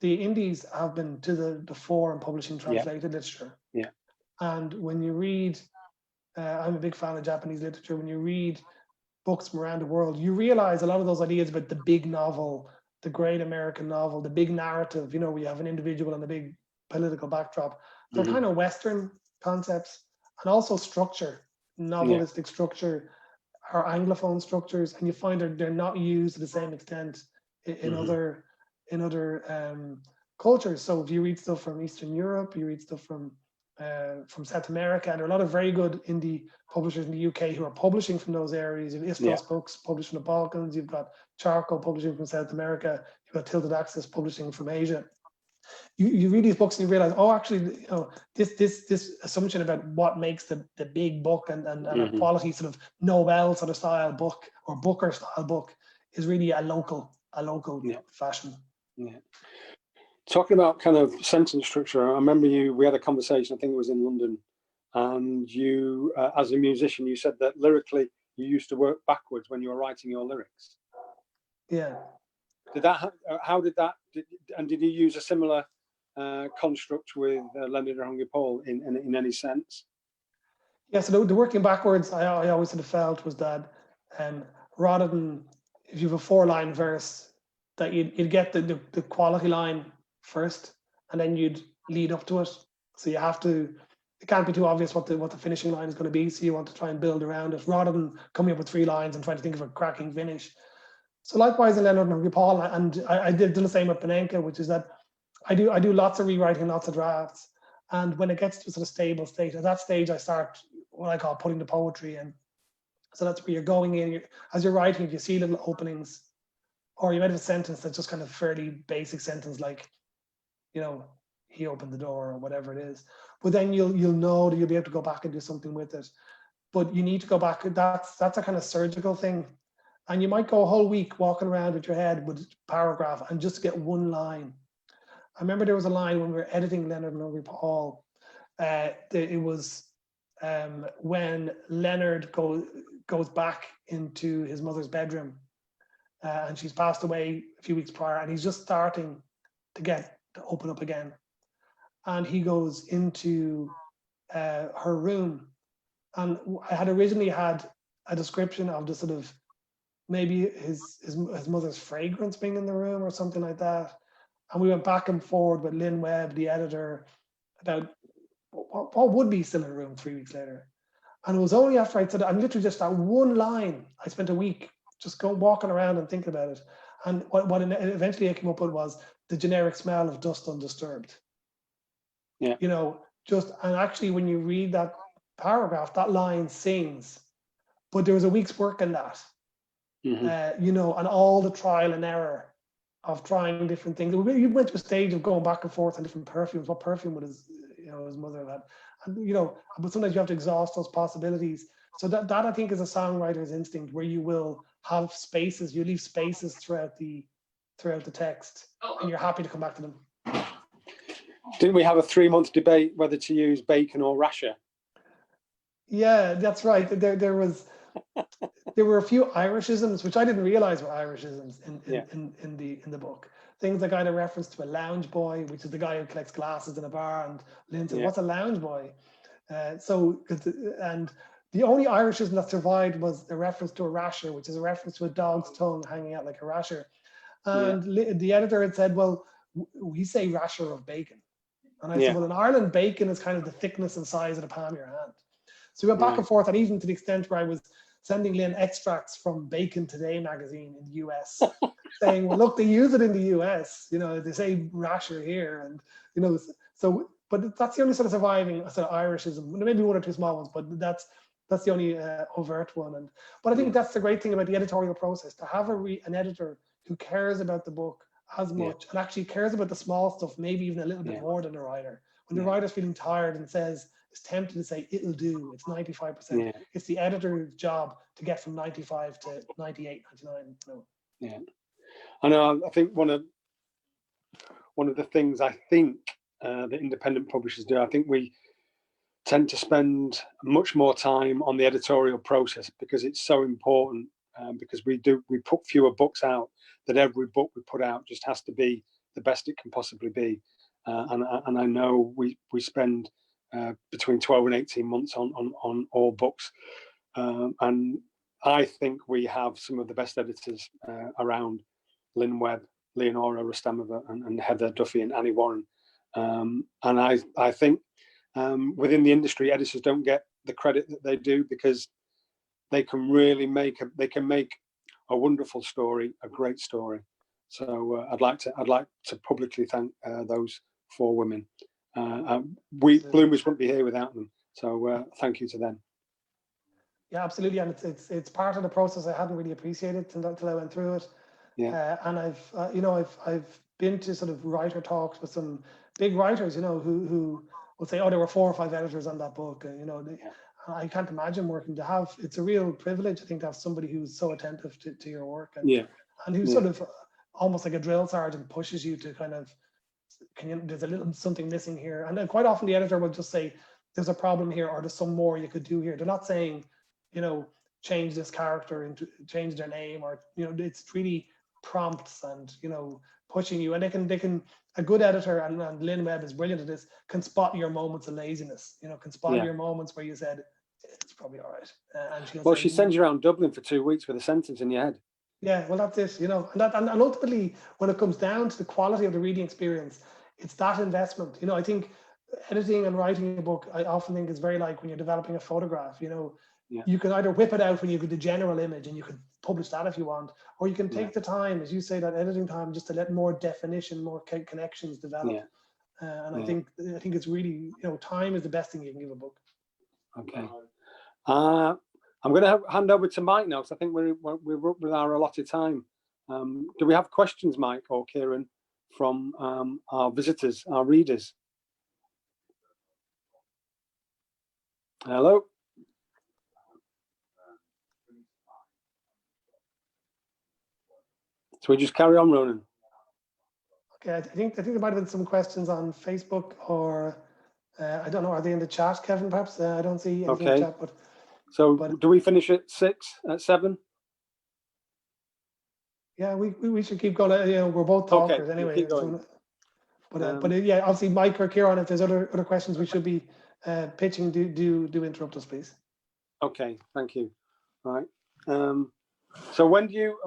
The indies have been to the fore in publishing translated literature. Yeah. And when you read, I'm a big fan of Japanese literature. When you read books from around the world, you realize a lot of those ideas about the big novel, the great American novel, the big narrative, where you have an individual and a big political backdrop. They're kind of Western concepts, and also structure, novelistic structure, or Anglophone structures, and you find they're not used to the same extent in other cultures. So if you read stuff from Eastern Europe, you read stuff from South America, and there are a lot of very good indie publishers in the UK who are publishing from those areas. You've Istos Books published from the Balkans, you've got Charcoal publishing from South America, you've got Tilted Access publishing from Asia. You read these books and you realize, oh, actually, this assumption about what makes the big book and a quality sort of Nobel sort of style book or Booker style book is really a local fashion. Yeah. Talking about kind of sentence structure, I remember we had a conversation, I think it was in London, and you, as a musician, you said that lyrically you used to work backwards when you were writing your lyrics. Yeah. Did you use a similar construct with Leonard and Hungry Paul in any sense? Yeah, so the working backwards, I always sort of felt was that rather than, if you have a 4-line verse, that you'd get the quality line first, and then you'd lead up to it. So it can't be too obvious what the finishing line is going to be. So you want to try and build around it rather than coming up with 3 lines and trying to think of a cracking finish. So likewise in Leonard and Hungry Paul, and I did the same with Panenka, which is that I do lots of rewriting, lots of drafts. And when it gets to a sort of stable state, at that stage, I start what I call putting the poetry in. So that's where you're going in, as you're writing, if you see little openings, or you might have a sentence that's just kind of fairly basic sentence, like, he opened the door or whatever it is. But then you'll know that you'll be able to go back and do something with it. But you need to go back. That's a kind of surgical thing. And you might go a whole week walking around with your head with a paragraph and just get one line. I remember there was a line when we were editing Leonard and Hungry Paul. It was when Leonard goes back into his mother's bedroom, and she's passed away a few weeks prior, and he's just starting to open up again. And he goes into her room, and I had originally had a description of the sort of maybe his mother's fragrance being in the room or something like that. And we went back and forward with Lynn Webb, the editor, about what would be still in the room 3 weeks later. And it was only after I said, I'm literally just that one line, I spent a week just walking around and thinking about it. And what eventually I came up with was the generic smell of dust undisturbed. Yeah. And actually when you read that paragraph, that line sings, but there was a week's work in that. And all the trial and error trying different things. You went to a stage of going back and forth on different perfumes. What perfume would his mother had? And, but sometimes you have to exhaust those possibilities. So that I think is a songwriter's instinct, where you will have spaces, you leave spaces throughout the text, and you're happy to come back to them. Didn't we have a 3-month debate whether to use bacon or rasher? Yeah, that's right. There were a few Irishisms, which I didn't realize were Irishisms in the book. Things like I had a reference to a lounge boy, which is the guy who collects glasses in a bar, and Lynn said, "What's a lounge boy?" And the only Irishism that survived was a reference to a rasher, which is a reference to a dog's tongue hanging out like a rasher. And the editor had said, "Well, we say rasher of bacon." And I said, "Well, in Ireland, bacon is kind of the thickness and size of the palm of your hand." So we went back and forth, and even to the extent where I was sending Lynn extracts from Bacon Today magazine in the US, saying, "Well, look, they use it in the US. They say rasher here, and so." But that's the only sort of surviving sort of Irishism. Maybe one or two small ones, but that's the only overt one. But I think that's the great thing about the editorial process, to have an editor who cares about the book as much and actually cares about the small stuff, maybe even a little bit more than the writer. When the writer's feeling tired and is tempted to say, "It'll do, it's 95%. It's the editor's job to get from 95 to 98, 99. Yeah, I know. I think one of the things I think the independent publishers do, I think we tend to spend much more time on the editorial process, because it's so important. Because we put fewer books out, that every book we put out just has to be the best it can possibly be. And I know we spend between 12 and 18 months on all books. And I think we have some of the best editors around: Lynn Webb, Leonora Rustamova, and Heather Duffy and Annie Warren. And I think within the industry, editors don't get the credit that they do, because they can really make a wonderful story, a great story. So I'd like to publicly thank those 4 women. Bloomers wouldn't be here without them. So thank you to them. Yeah, absolutely, and it's part of the process I hadn't really appreciated until I went through it. Yeah, and I've been to sort of writer talks with some big writers, who will say, "Oh, there were 4 or 5 editors on that book," and I can't imagine working to have. It's a real privilege, I think, to have somebody who's so attentive to your work, and who sort of almost like a drill sergeant pushes you to kind of, there's a little something missing here, and then quite often the editor will just say, "There's a problem here," or "There's some more you could do here." They're not saying, change this character into, change their name, or it's really prompts and pushing you, and they can a good editor, and Lynn Webb is brilliant at this, can spot your moments of laziness, can spot your moments where you said, "It's probably all right," and she sends you around Dublin for 2 weeks with a sentence in your head. Yeah, well, that's it, and ultimately, when it comes down to the quality of the reading experience, it's that investment. I think editing and writing a book, I often think, is very like when you're developing a photograph. You can either whip it out when you get the general image and you can publish that if you want, or you can take the time, as you say, that editing time, just to let more definition, more connections develop. And I think it's really, time is the best thing you can give a book. Okay. I'm going to hand over to Mike now, because I think we're up with our allotted time. Do we have questions, Mike or Kieran, from our visitors, our readers? Hello? So we just carry on, Ronan? Okay, I think there might have been some questions on Facebook, or I don't know, are they in the chat, Kevin, perhaps? I don't see anything in the chat, but do we finish at 7? Yeah, we should keep going. We're both talkers anyway. Keep going. But yeah, obviously, Mike or Kieran, if there's other questions we should be pitching, do interrupt us, please. Okay, thank you. Right. So when do you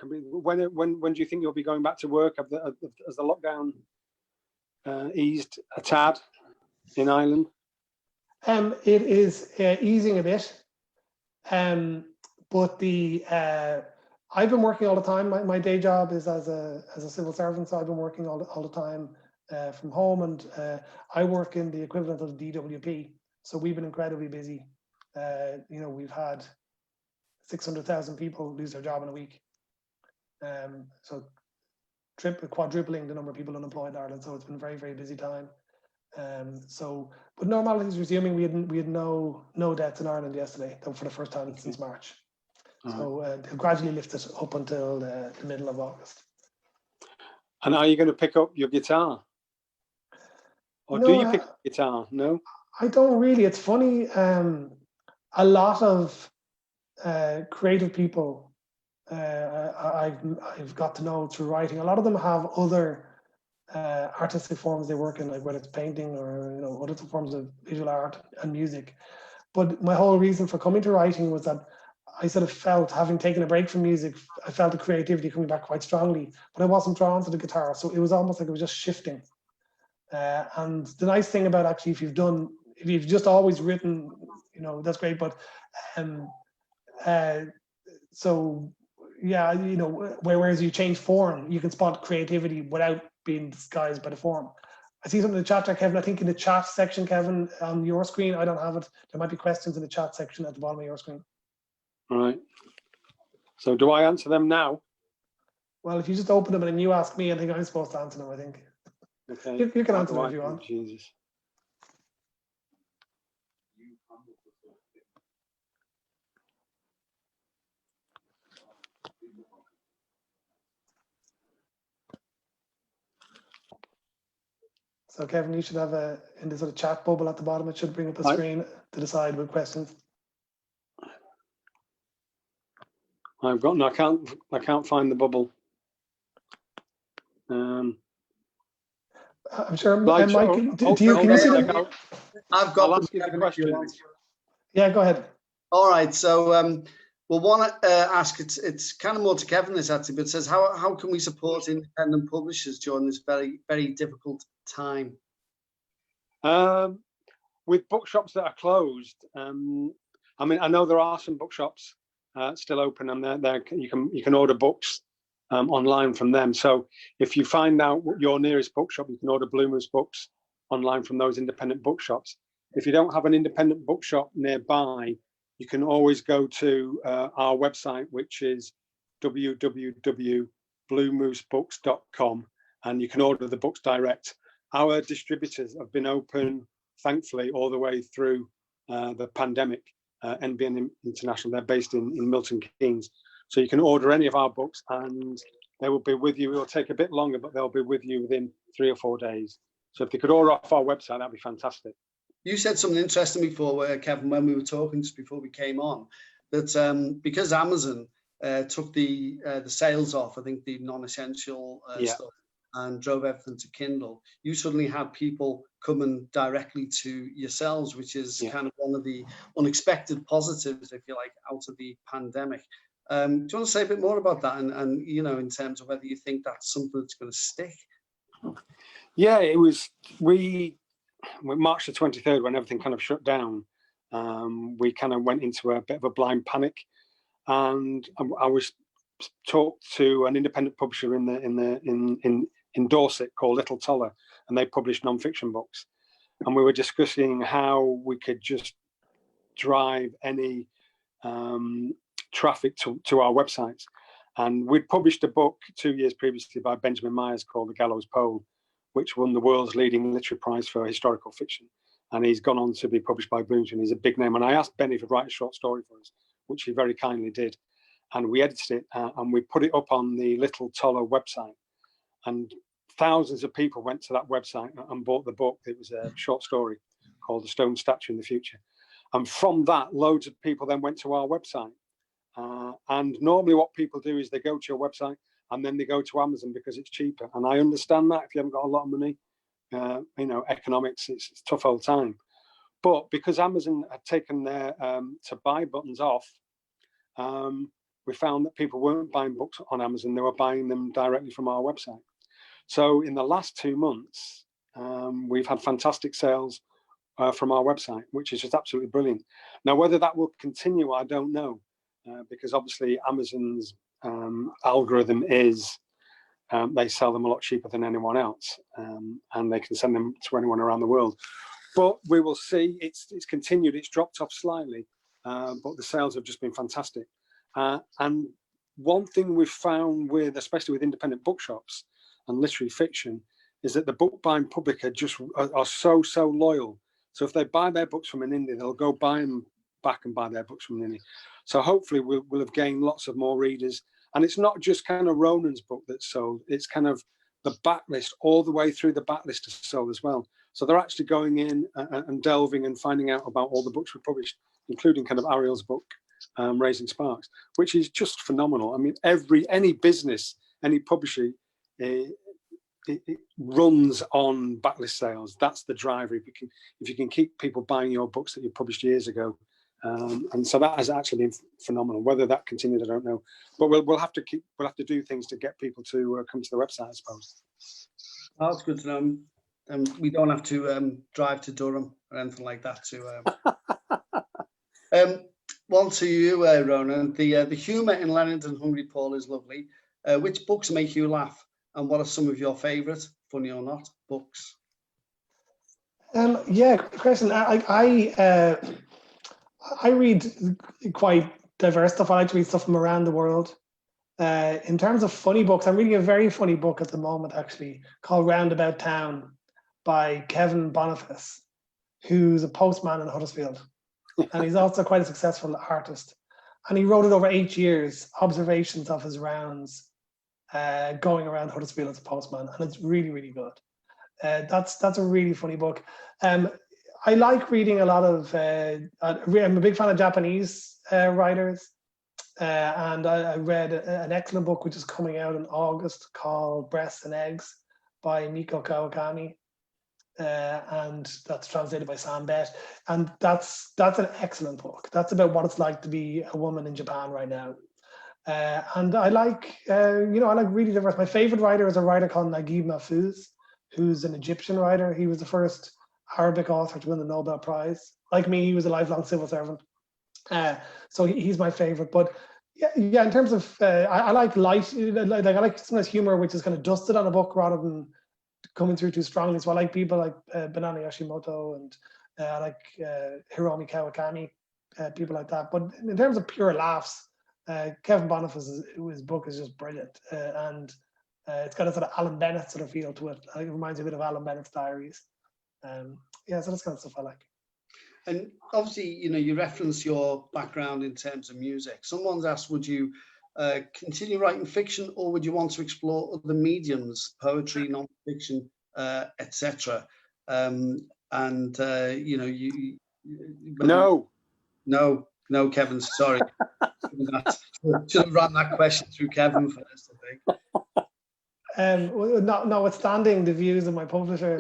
when do you think you'll be going back to work? Has the lockdown eased a tad in Ireland? It is easing a bit, but I've been working all the time. My day job is as a civil servant, so I've been working all the time from home, and I work in the equivalent of DWP. So we've been incredibly busy. We've had 600,000 people lose their job in a week. So quadrupling the number of people unemployed in Ireland. So it's been a very, very busy time. But normality is resuming. We had no deaths in Ireland yesterday for the first time since March. So they'll gradually lift it up until the middle of August. And are you going to pick up your guitar? Or No, do you pick up guitar? No? I don't really. It's funny. A lot of creative people I've got to know through writing. A lot of them have other artistic forms they work in, like whether it's painting or other forms of visual art and music. But my whole reason for coming to writing was that I sort of felt, having taken a break from music, I felt the creativity coming back quite strongly, but I wasn't drawn to the guitar. So it was almost like it was just shifting. And the nice thing about actually, if you've just always written, that's great. But so yeah, whereas you change form, you can spot creativity without being disguised by the form. I see something in the chat there, Kevin. I think in the chat section, Kevin, on your screen, I don't have it. There might be questions in the chat section at the bottom of your screen. All right. So do I answer them now? Well, if you just open them and then you ask me, I think I'm supposed to answer them, I think. Okay. You can answer them if you want. Jesus. So Kevin, you should have in the sort of chat bubble at the bottom, it should bring up a screen to decide with questions. I've got no, I can't find the bubble. I'm sure Mike, can you see them? I've got ask you the question. Yeah, go ahead. All right, so we'll want to ask, it's kind of more to Kevin this actually, but it says, how can we support independent publishers during this very, very difficult time? With bookshops that are closed, I mean, I know there are some bookshops still open, and you can order books online from them. So if you find out your nearest bookshop, you can order Blue Moose books online from those independent bookshops. If you don't have an independent bookshop nearby, you can always go to our website, which is www.bluemoosebooks.com, and you can order the books direct. Our distributors have been open, thankfully, all the way through the pandemic. NBN International, they're based in Milton Keynes. So you can order any of our books and they will be with you. It will take a bit longer, but they'll be with you within 3 or 4 days. So if they could order off our website, that'd be fantastic. You said something interesting before, Kevin, when we were talking just before we came on, that because Amazon took the sales off, I think the non-essential stuff, and drove everything to Kindle, you suddenly had people coming directly to yourselves, which is kind of one of the unexpected positives, if you like, out of the pandemic. Do you want to say a bit more about that, and in terms of whether you think that's something that's going to stick? Yeah, it was, March the 23rd, when everything kind of shut down, we kind of went into a bit of a blind panic, and I was talked to an independent publisher in Dorset called Little Toller, and they publish non-fiction books, and we were discussing how we could just drive any traffic to our websites. And we'd published a book 2 years previously by Benjamin Myers called The Gallows Pole, which won the world's leading literary prize for historical fiction, and he's gone on to be published by Bloomsbury. He's a big name, and I asked Benny to write a short story for us, which he very kindly did, and we edited it and we put it up on the Little Toller website, and thousands of people went to that website and bought the book. It was a short story called The Stone Statue in the Future, and from that, loads of people then went to our website. And normally what people do is they go to your website and then they go to Amazon because it's cheaper. And I understand that if you haven't got a lot of money, economics, it's a tough old time. But because Amazon had taken their to buy buttons off, we found that people weren't buying books on Amazon, they were buying them directly from our website. So in the last 2 months, we've had fantastic sales from our website, which is just absolutely brilliant. Now, whether that will continue, I don't know. Because obviously Amazon's algorithm is they sell them a lot cheaper than anyone else, and they can send them to anyone around the world. But we will see. It's continued. It's dropped off slightly, but the sales have just been fantastic. And one thing we've found especially with independent bookshops, and literary fiction is that the book buying public are so loyal. So if they buy their books from an indie, they'll go buy them back and buy their books from an indie. So hopefully we'll have gained lots of more readers. And it's not just kind of Ronan's book that's sold, it's kind of the backlist, all the way through the backlist is sold as well. So they're actually going in and delving and finding out about all the books we published, including kind of Ariel's book, Raising Sparks, which is just phenomenal. I mean, any business, any publisher, it runs on backlist sales. That's the driver. If you can keep people buying your books that you published years ago, and so that has actually been phenomenal. Whether that continued, I don't know. But we'll have to do things to get people to come to the website, I suppose. Oh, that's good to know. We don't have to drive to Durham or anything like that to. One to you, Ronan. The humour in Leonard and Hungry Paul is lovely. Which books make you laugh, and what are some of your favourite, funny or not, books? Yeah, question. I read quite diverse stuff. I like to read stuff from around the world. In terms of funny books, I'm reading a very funny book at the moment, actually, called Roundabout Town by Kevin Boniface, who's a postman in Huddersfield. And he's also quite a successful artist. And he wrote it over 8 years, observations of his rounds going around Huddersfield as a postman. And it's really, really good. That's a really funny book. I like reading a lot of, I'm a big fan of Japanese writers. And I read an excellent book which is coming out in August called Breasts and Eggs by Nico Kulkarni. And that's translated by Sam Bett. And that's an excellent book. That's about what it's like to be a woman in Japan right now. And I like, I like really diverse. My favorite writer is a writer called Naguib Mahfouz, who's an Egyptian writer. He was the first Arabic author to win the Nobel Prize. Like me, he was a lifelong civil servant. So he's my favorite. But yeah, in terms of, I like light, like I like sometimes humor, which is kind of dusted on a book rather than coming through too strongly. So I like people like Banana Yoshimoto, and I like Hiromi Kawakami, people like that. But in terms of pure laughs, Kevin Boniface's his book is just brilliant. And it's got a sort of Alan Bennett sort of feel to it. I think it reminds me a bit of Alan Bennett's diaries. So that's kind of stuff I like. And obviously, you reference your background in terms of music. Someone's asked, would you continue writing fiction, or would you want to explore other mediums, poetry, non-fiction, etc.? No, Kevin, sorry. Should have run that question through Kevin first, I think. Notwithstanding the views of my publisher,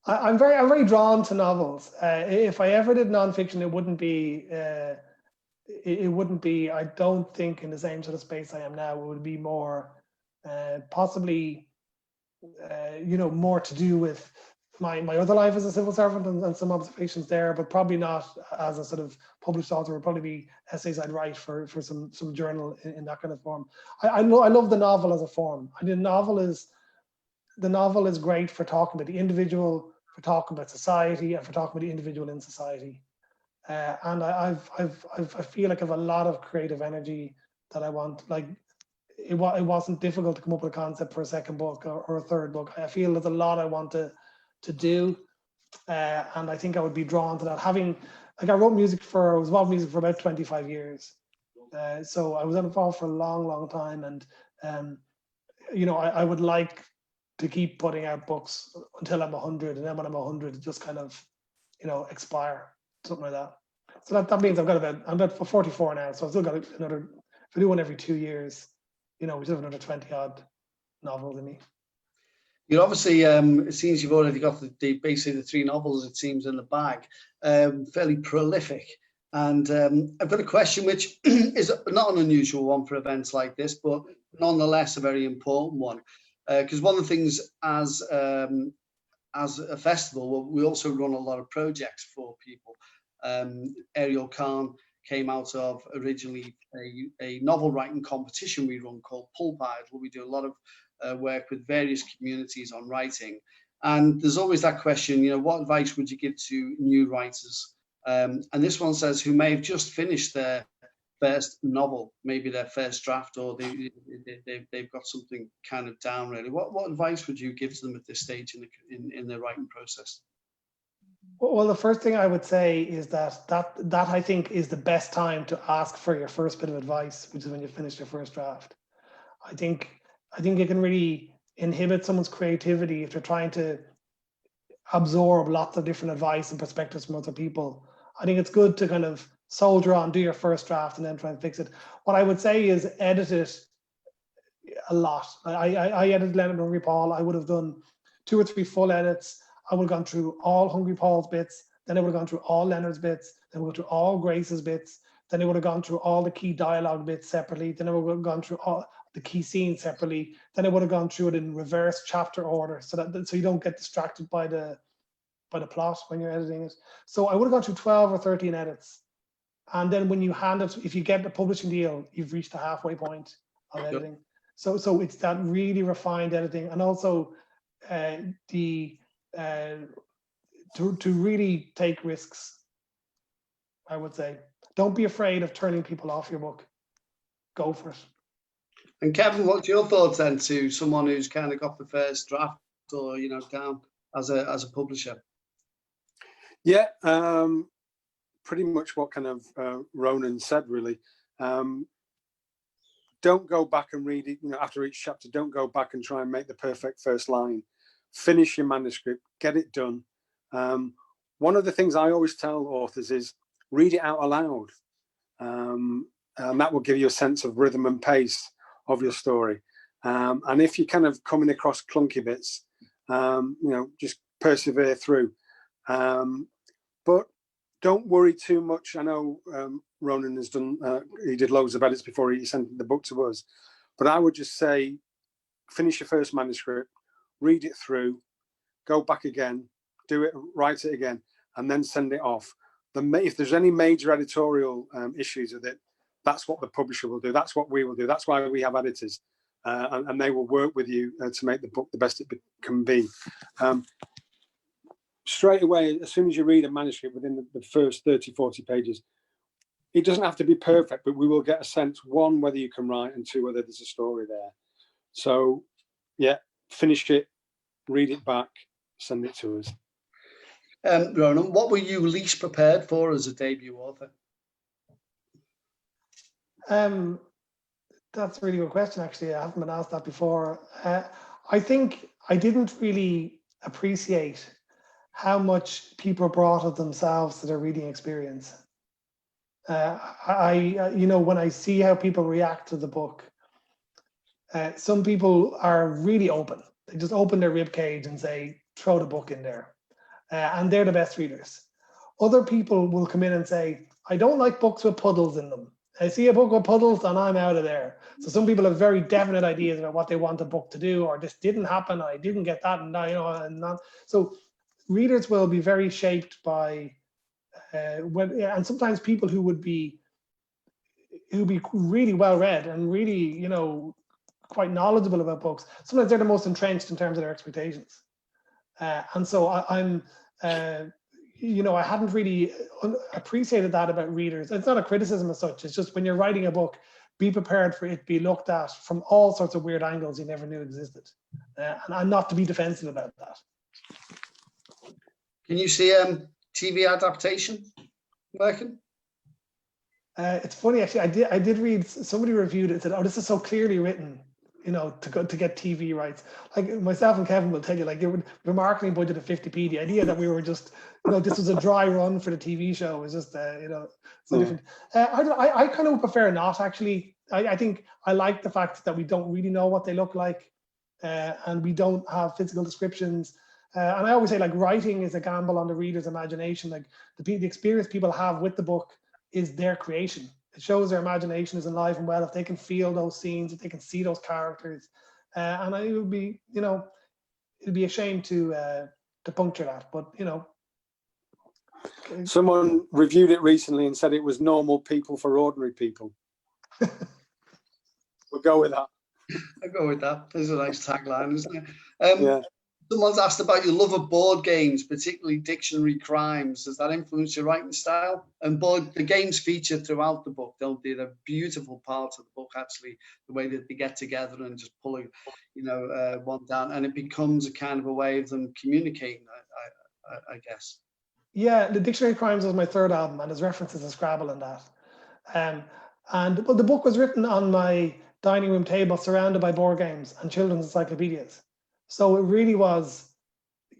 I'm very drawn to novels. If I ever did nonfiction, it wouldn't be. I don't think in the same sort of space I am now. It would be more, possibly, more to do with my other life as a civil servant and some observations there, but probably not as a sort of published author. It would probably be essays I'd write for some journal in that kind of form. I love the novel as a form. I mean, the novel is great for talking about the individual, for talking about society, and for talking about the individual in society. And I feel like I have a lot of creative energy that I want. Like it wasn't difficult to come up with a concept for a second book or a third book. I feel there's a lot I want to do, and I think I would be drawn to that. I was involved in music for about 25 years. So I was involved for a long time, and I would like to keep putting out books until I'm 100, and then when I'm 100, just kind of, expire, something like that. So that means I'm about 44 now, so I've still got another. If I do one every 2 years, we still have another 20 odd novels in me. You're obviously, it seems you've already got basically the 3 novels, it seems, in the bag, fairly prolific. And I've got a question which is not an unusual one for events like this, but nonetheless a very important one. Because one of the things as a festival, we also run a lot of projects for people. Ariel Khan came out of originally a novel writing competition we run called Pulpide, where we do a lot of work with various communities on writing. And there's always that question, what advice would you give to new writers? And this one says, who may have just finished their first novel, maybe their first draft, or they've got something kind of down really. What advice would you give to them at this stage in their writing process? Well, the first thing I would say is that I think is the best time to ask for your first bit of advice, which is when you finish your first draft. I think it can really inhibit someone's creativity if they're trying to absorb lots of different advice and perspectives from other people. I think it's good to kind of soldier on, do your first draft, and then try and fix it. What I would say is edit it a lot. I edited Leonard and Hungry Paul. I would have done 2 or 3 full edits. I would have gone through all Hungry Paul's bits, then I would have gone through all Leonard's bits, then I would have gone through all Grace's bits, then I would have gone through all the key dialogue bits separately, then I would have gone through all the key scenes separately, then I would have gone through it in reverse chapter order so you don't get distracted by the plot when you're editing it. So I would have gone through 12 or 13 edits. And then when you hand it, if you get the publishing deal, you've reached the halfway point of editing. So it's that really refined editing, and also to really take risks, I would say. Don't be afraid of turning people off your book. Go for it. And Kevin, what's your thoughts then to someone who's kind of got the first draft or down as a publisher? Yeah, pretty much what kind of Ronan said really. Don't go back and read it, after each chapter. Don't go back and try and make the perfect first line. Finish your manuscript, get it done. One of the things I always tell authors is read it out aloud, and that will give you a sense of rhythm and pace of your story. And if you're kind of coming across clunky bits, just persevere through. But don't worry too much. I know Ronan has done, he did loads of edits before he sent the book to us. But I would just say, finish your first manuscript, read it through, go back again, do it, write it again, and then send it off. If there's any major editorial issues with it, that's what the publisher will do. That's what we will do. That's why we have editors, and they will work with you to make the book the best it can be. Straight away, as soon as you read a manuscript within the first 30, 40 pages, it doesn't have to be perfect, but we will get a sense, 1, whether you can write, and 2, whether there's a story there. So, yeah, finish it, read it back, send it to us. Ronan, what were you least prepared for as a debut author? That's a really good question, actually. I haven't been asked that before. I think I didn't really appreciate how much people brought of themselves to their reading experience. When I see how people react to the book, some people are really open. They just open their ribcage and say, throw the book in there. And they're the best readers. Other people will come in and say, I don't like books with puddles in them. I see a book with puddles and I'm out of there. So some people have very definite ideas about what they want a book to do, or this didn't happen, I didn't get that, and not. So readers will be very shaped by and sometimes people who would be really well read and really quite knowledgeable about books, sometimes they're the most entrenched in terms of their expectations, and so I hadn't really appreciated that about readers. It's not a criticism as such, it's just when you're writing a book, be prepared for it to be looked at from all sorts of weird angles you never knew existed, and not to be defensive about that. Can you see TV adaptation working? It's funny, actually. I did read, somebody reviewed it and said, "Oh, this is so clearly written, to get TV rights." Like myself and Kevin will tell you, like the marketing budget of 50p. The idea that we were just, this was a dry run for the TV show was just, so different. I kind of prefer not, actually. I think I like the fact that we don't really know what they look like, and we don't have physical descriptions. And I always say, like, writing is a gamble on the reader's imagination. Like the experience people have with the book is their creation. It shows their imagination is alive and well if they can feel those scenes, if they can see those characters. And it would be, it'd be a shame to puncture that. But Someone reviewed it recently and said it was normal people for ordinary people. We'll go with that. I'll go with that. There's a nice tagline, isn't it? Yeah. Someone's asked about your love of board games, particularly dictionary crimes. Does that influence your writing style? And the games feature throughout the book. They're a beautiful part of the book, actually, the way that they get together and just pull one down, and it becomes a kind of a way of them communicating, I guess. Yeah, the Dictionary Crimes was my third album, and there's references to Scrabble in that. And well, the book was written on my dining room table, surrounded by board games and children's encyclopedias. So it really was,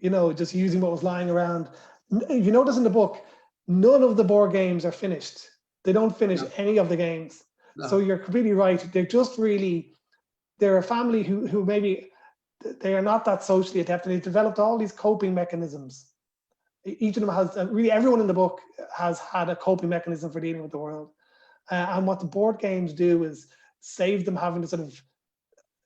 just using what was lying around. If you notice in the book, none of the board games are finished. They don't finish any of the games. No. So you're completely right. They're a family who maybe they are not that socially adept, and they've developed all these coping mechanisms. Each of them has, really everyone in the book has had a coping mechanism for dealing with the world. And what the board games do is save them having to sort of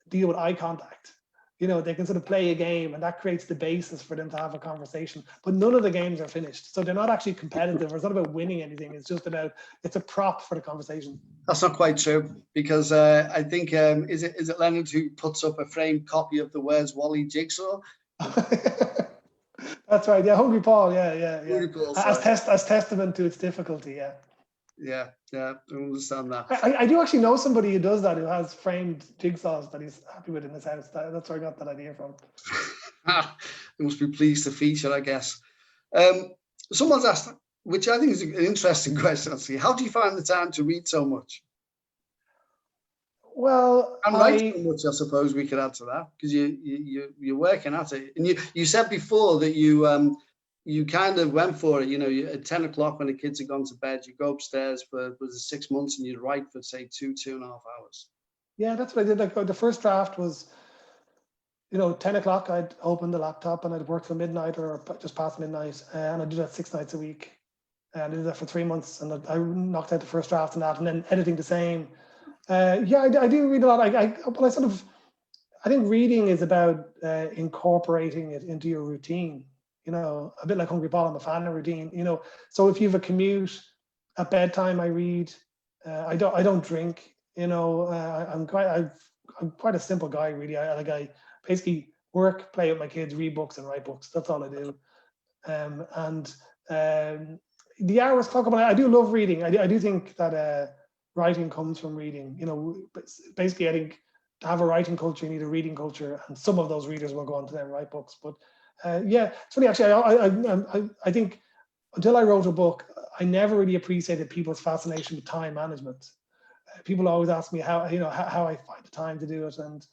deal with eye contact. They can sort of play a game, and that creates the basis for them to have a conversation. But none of the games are finished. So they're not actually competitive. It's not about winning anything. It's just about, it's a prop for the conversation. That's not quite true, because I think, is it Leonard who puts up a framed copy of the Where's Wally jigsaw? That's right. Yeah, Hungry Paul. Yeah. Hungry Paul, as testament to its difficulty. Yeah. Yeah, I understand that. I do actually know somebody who does that, who has framed jigsaws that he's happy with in his house. That's where I got that idea from. You must be pleased to feature, I guess. Someone's asked, which I think is an interesting question, actually. How do you find the time to read so much? Well, and write so much, I suppose we could add to that, because you're working at it. And you said before that you kind of went for it, at 10 o'clock when the kids had gone to bed, you go upstairs for 6 months and you'd write for, say, 2.5 hours. Yeah, that's what I did. Like, the first draft was, 10 o'clock, I'd open the laptop and I'd work till midnight or just past midnight. And I'd do that 6 nights a week. And I did that for 3 months, and I knocked out the first draft and that, and then editing the same. I do read a lot. I think reading is about incorporating it into your routine. A bit like Hungry Paul, I'm a fan of routine. So if you have a commute at bedtime, I read. I don't drink. I'm quite a simple guy, really. I basically work, play with my kids, read books, and write books. That's all I do. The hours clock up. I do love reading. I do think that writing comes from reading. Basically, I think to have a writing culture, you need a reading culture, and some of those readers will go on to then write books. But it's funny, actually. I think until I wrote a book, I never really appreciated people's fascination with time management. People always ask me how I find the time to do it, and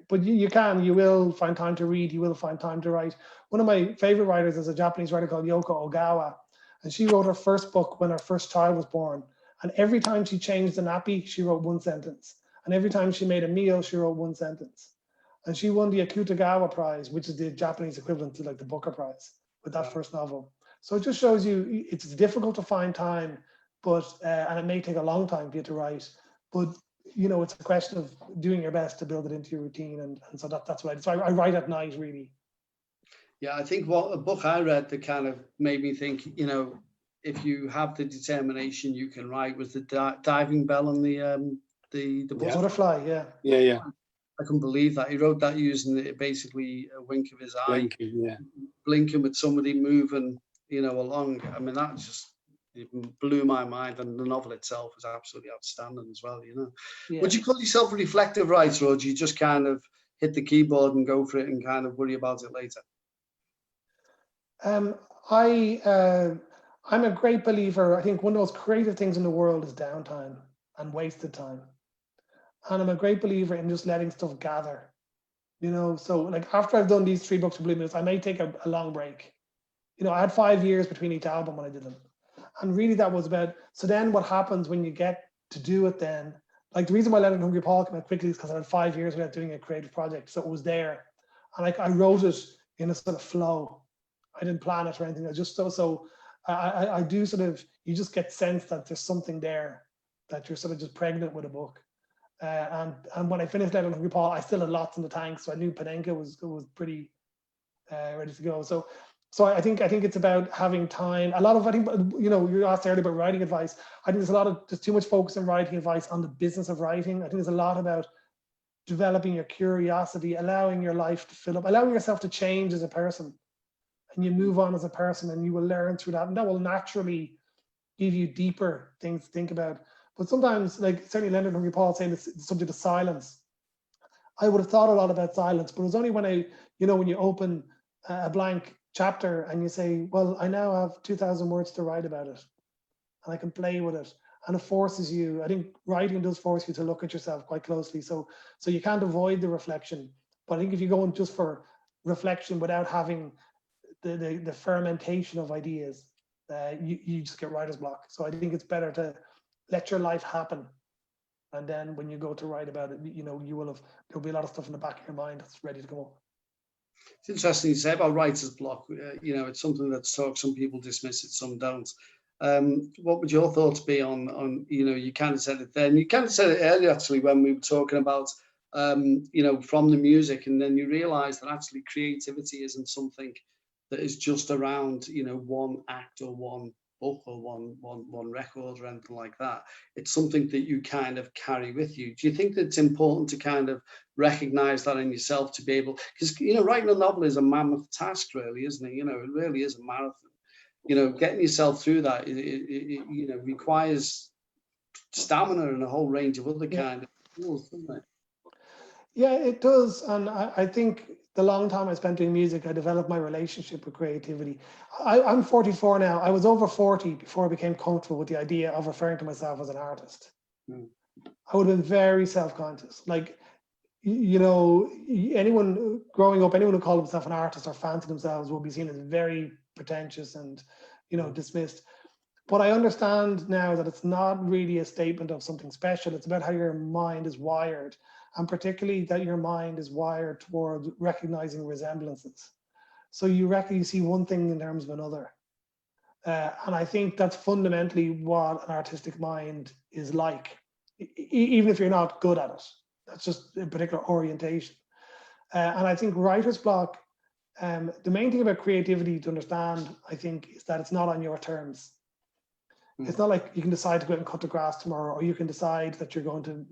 but you will find time to read, you will find time to write. One of my favorite writers is a Japanese writer called Yoko Ogawa, and she wrote her first book when her first child was born. And every time she changed the nappy, she wrote one sentence. And every time she made a meal, she wrote one sentence. And she won the Akutagawa Prize, which is the Japanese equivalent to like the Booker Prize, with that first novel. So it just shows you it's difficult to find time, but and it may take a long time for you to write, but it's a question of doing your best to build it into your routine, and so that's what I do. So I write at night, really. Yeah, I think what a book I read that kind of made me think, if you have the determination, you can write, was the diving bell and the butterfly. Yeah. I couldn't believe that he wrote that using basically a wink of his eye, blinking with somebody moving, along. I mean, that just blew my mind, and the novel itself is absolutely outstanding as well. Yeah. Would you call yourself a reflective writer, or do you just kind of hit the keyboard and go for it and kind of worry about it later? I'm a great believer. I think one of the most creative things in the world is downtime and wasted time. And I'm a great believer in just letting stuff gather. So like after I've done these 3 books of Blue Moose, I may take a long break. I had 5 years between each album when I did them. And really that was about, so then what happens when you get to do it then? Like the reason why Leonard and Hungry Paul came out quickly is because I had 5 years without doing a creative project. So it was there. And I wrote it in a sort of flow. I didn't plan it or anything. I just I do sort of, you just get sense that there's something there, that you're sort of just pregnant with a book. And when I finished Leonard and Hungry Paul, I still had lots in the tank. So I knew Penenka was pretty ready to go. So I think it's about having time. A lot of, I think, you asked earlier about writing advice. I think there's too much focus on writing advice on the business of writing. I think there's a lot about developing your curiosity, allowing your life to fill up, allowing yourself to change as a person, and you move on as a person, and you will learn through that, and that will naturally give you deeper things to think about. But sometimes, like certainly Leonard and Paul saying the subject of silence, I would have thought a lot about silence, but it was only when when you open a blank chapter and you say, well, I now have 2,000 words to write about it, and I can play with it. And it forces you, I think writing does force you to look at yourself quite closely. So you can't avoid the reflection. But I think if you go in just for reflection without having the fermentation of ideas, you just get writer's block. So I think it's better to let your life happen. And then when you go to write about it, there'll be a lot of stuff in the back of your mind that's ready to go up. It's interesting you say about writer's block. It's something that's talked, some people dismiss it, some don't. What would your thoughts be on you kind of said it then, you kind of said it earlier actually when we were talking about from the music, and then you realize that actually creativity isn't something that is just around one act or one book or one record or anything like that. It's something that you kind of carry with you. Do you think that it's important to kind of recognize that in yourself, to be able, because writing a novel is a mammoth task, really, isn't it? It really is a marathon. Getting yourself through that, it requires stamina and a whole range of other kind of tools, doesn't it? Yeah, it does. And I think the long time I spent doing music, I developed my relationship with creativity. I'm 44 now. I was over 40 before I became comfortable with the idea of referring to myself as an artist. I would have been very self-conscious. Like, anyone growing up, anyone who called himself an artist or fancied themselves would be seen as very pretentious and dismissed. But I understand now that it's not really a statement of something special. It's about how your mind is wired, and particularly that your mind is wired towards recognizing resemblances. So you see one thing in terms of another. And I think that's fundamentally what an artistic mind is like, even if you're not good at it. That's just a particular orientation. And I think writer's block, the main thing about creativity to understand, I think, is that it's not on your terms. It's not like you can decide to go out and cut the grass tomorrow, or you can decide that you're going to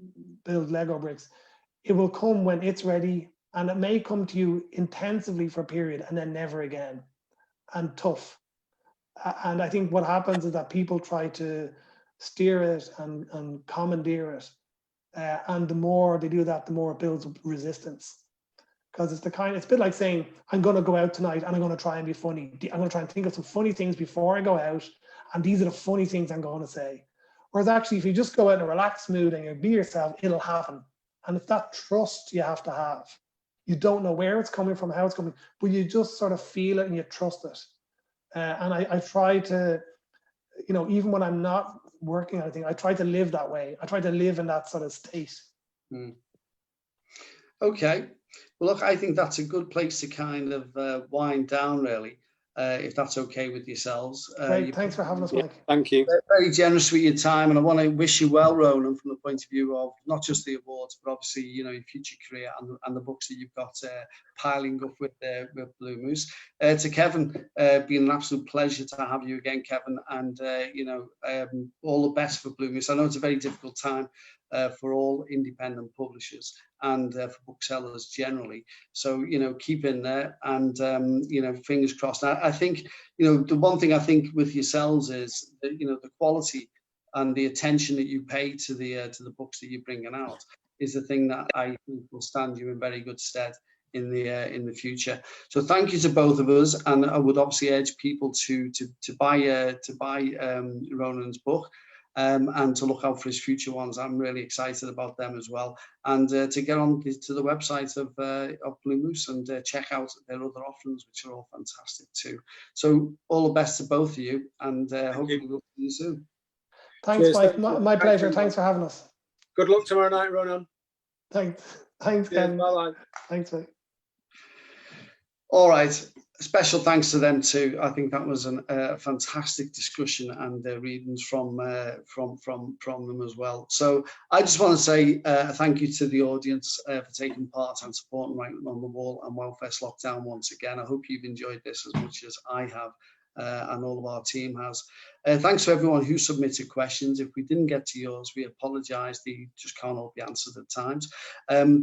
build Lego bricks. It will come when it's ready, and it may come to you intensively for a period and then never again, and tough. And I think what happens is that people try to steer it and commandeer it. And the more they do that, the more it builds resistance. Because it's a bit like saying, I'm going to go out tonight and I'm going to try and be funny. I'm going to try and think of some funny things before I go out. And these are the funny things I'm going to say. Whereas actually, if you just go out in a relaxed mood and you be yourself, it'll happen. And it's that trust you have to have. You don't know where it's coming from, how it's coming, but you just sort of feel it and you trust it. And I try to, even when I'm not working on anything, I try to live that way. I try to live in that sort of state. Okay. Well, look, I think that's a good place to kind of wind down, really, if that's okay with yourselves. Great. Thanks for having us, Mike. Thank you. Very generous with your time, and I want to wish you well, Ronan, from the point of view of not just the awards, but obviously, your future career and the books that you've got piling up with Blue Moose. To Kevin, been an absolute pleasure to have you again, Kevin, and all the best for Blue Moose. I know it's a very difficult time for all independent publishers and for booksellers generally. So, keep in there, and, fingers crossed. I think, the one thing I think with yourselves is that, the quality and the attention that you pay to the books that you're bringing out is the thing that I think will stand you in very good stead in the future. So thank you to both of us, and I would obviously urge people to buy Ronan's book. And to look out for his future ones. I'm really excited about them as well. And to get on to the website of Blue Moose and check out their other offerings, which are all fantastic too. So all the best to both of you, and hopefully we'll see you soon. Thanks, cheers, Mike. My pleasure. Thanks for having us. Good luck tomorrow night, Ronan. Thanks, Ken. Bye-bye. Thanks, Mike. All right. Special thanks to them too. I think that was a fantastic discussion and readings from them as well. So I just want to say thank you to the audience for taking part and supporting Writing on the Wall and WoWFEST Lockdown once again. I hope you've enjoyed this as much as I have. and all of our team has. Thanks to everyone who submitted questions. If we didn't get to yours, we apologise. They just can't all be answered at times.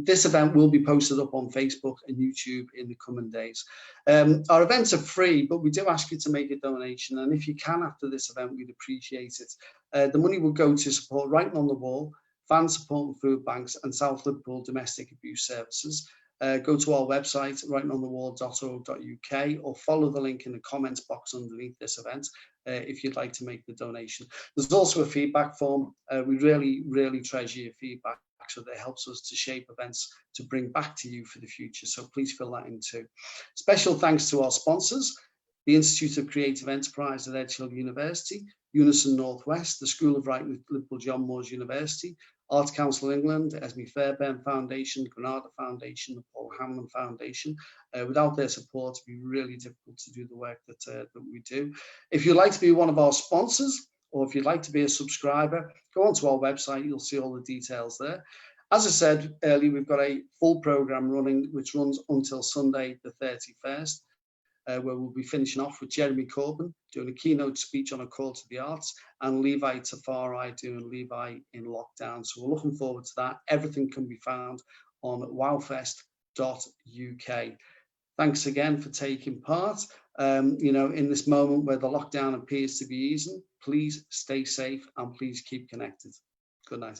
This event will be posted up on Facebook and YouTube in the coming days. Our events are free, but we do ask you to make a donation. And if you can after this event, we'd appreciate it. The money will go to support Writing on the Wall, Fan Support and Food Banks, and South Liverpool Domestic Abuse Services. Go to our website, writingonthewall.org.uk, or follow the link in the comments box underneath this event if you'd like to make the donation. There's also a feedback form. We really treasure your feedback, so that helps us to shape events to bring back to you for the future. So please fill that in too. Special thanks to our sponsors, the Institute of Creative Enterprise at Edgehill University, Unison Northwest, the School of Writing at Liverpool John Moores University, Arts Council England, Esme Fairbairn Foundation, Granada Foundation, the Paul Hanlon Foundation. Without their support, it'd be really difficult to do the work that we do. If you'd like to be one of our sponsors, or if you'd like to be a subscriber, go onto our website, you'll see all the details there. As I said earlier, we've got a full programme running, which runs until Sunday the 31st. Where we'll be finishing off with Jeremy Corbyn doing a keynote speech on a call to the arts, and Levi Tafari doing Levi in Lockdown. So we're looking forward to that. Everything can be found on wowfest.uk. Thanks again for taking part. In this moment where the lockdown appears to be easing, please stay safe and please keep connected. Good night.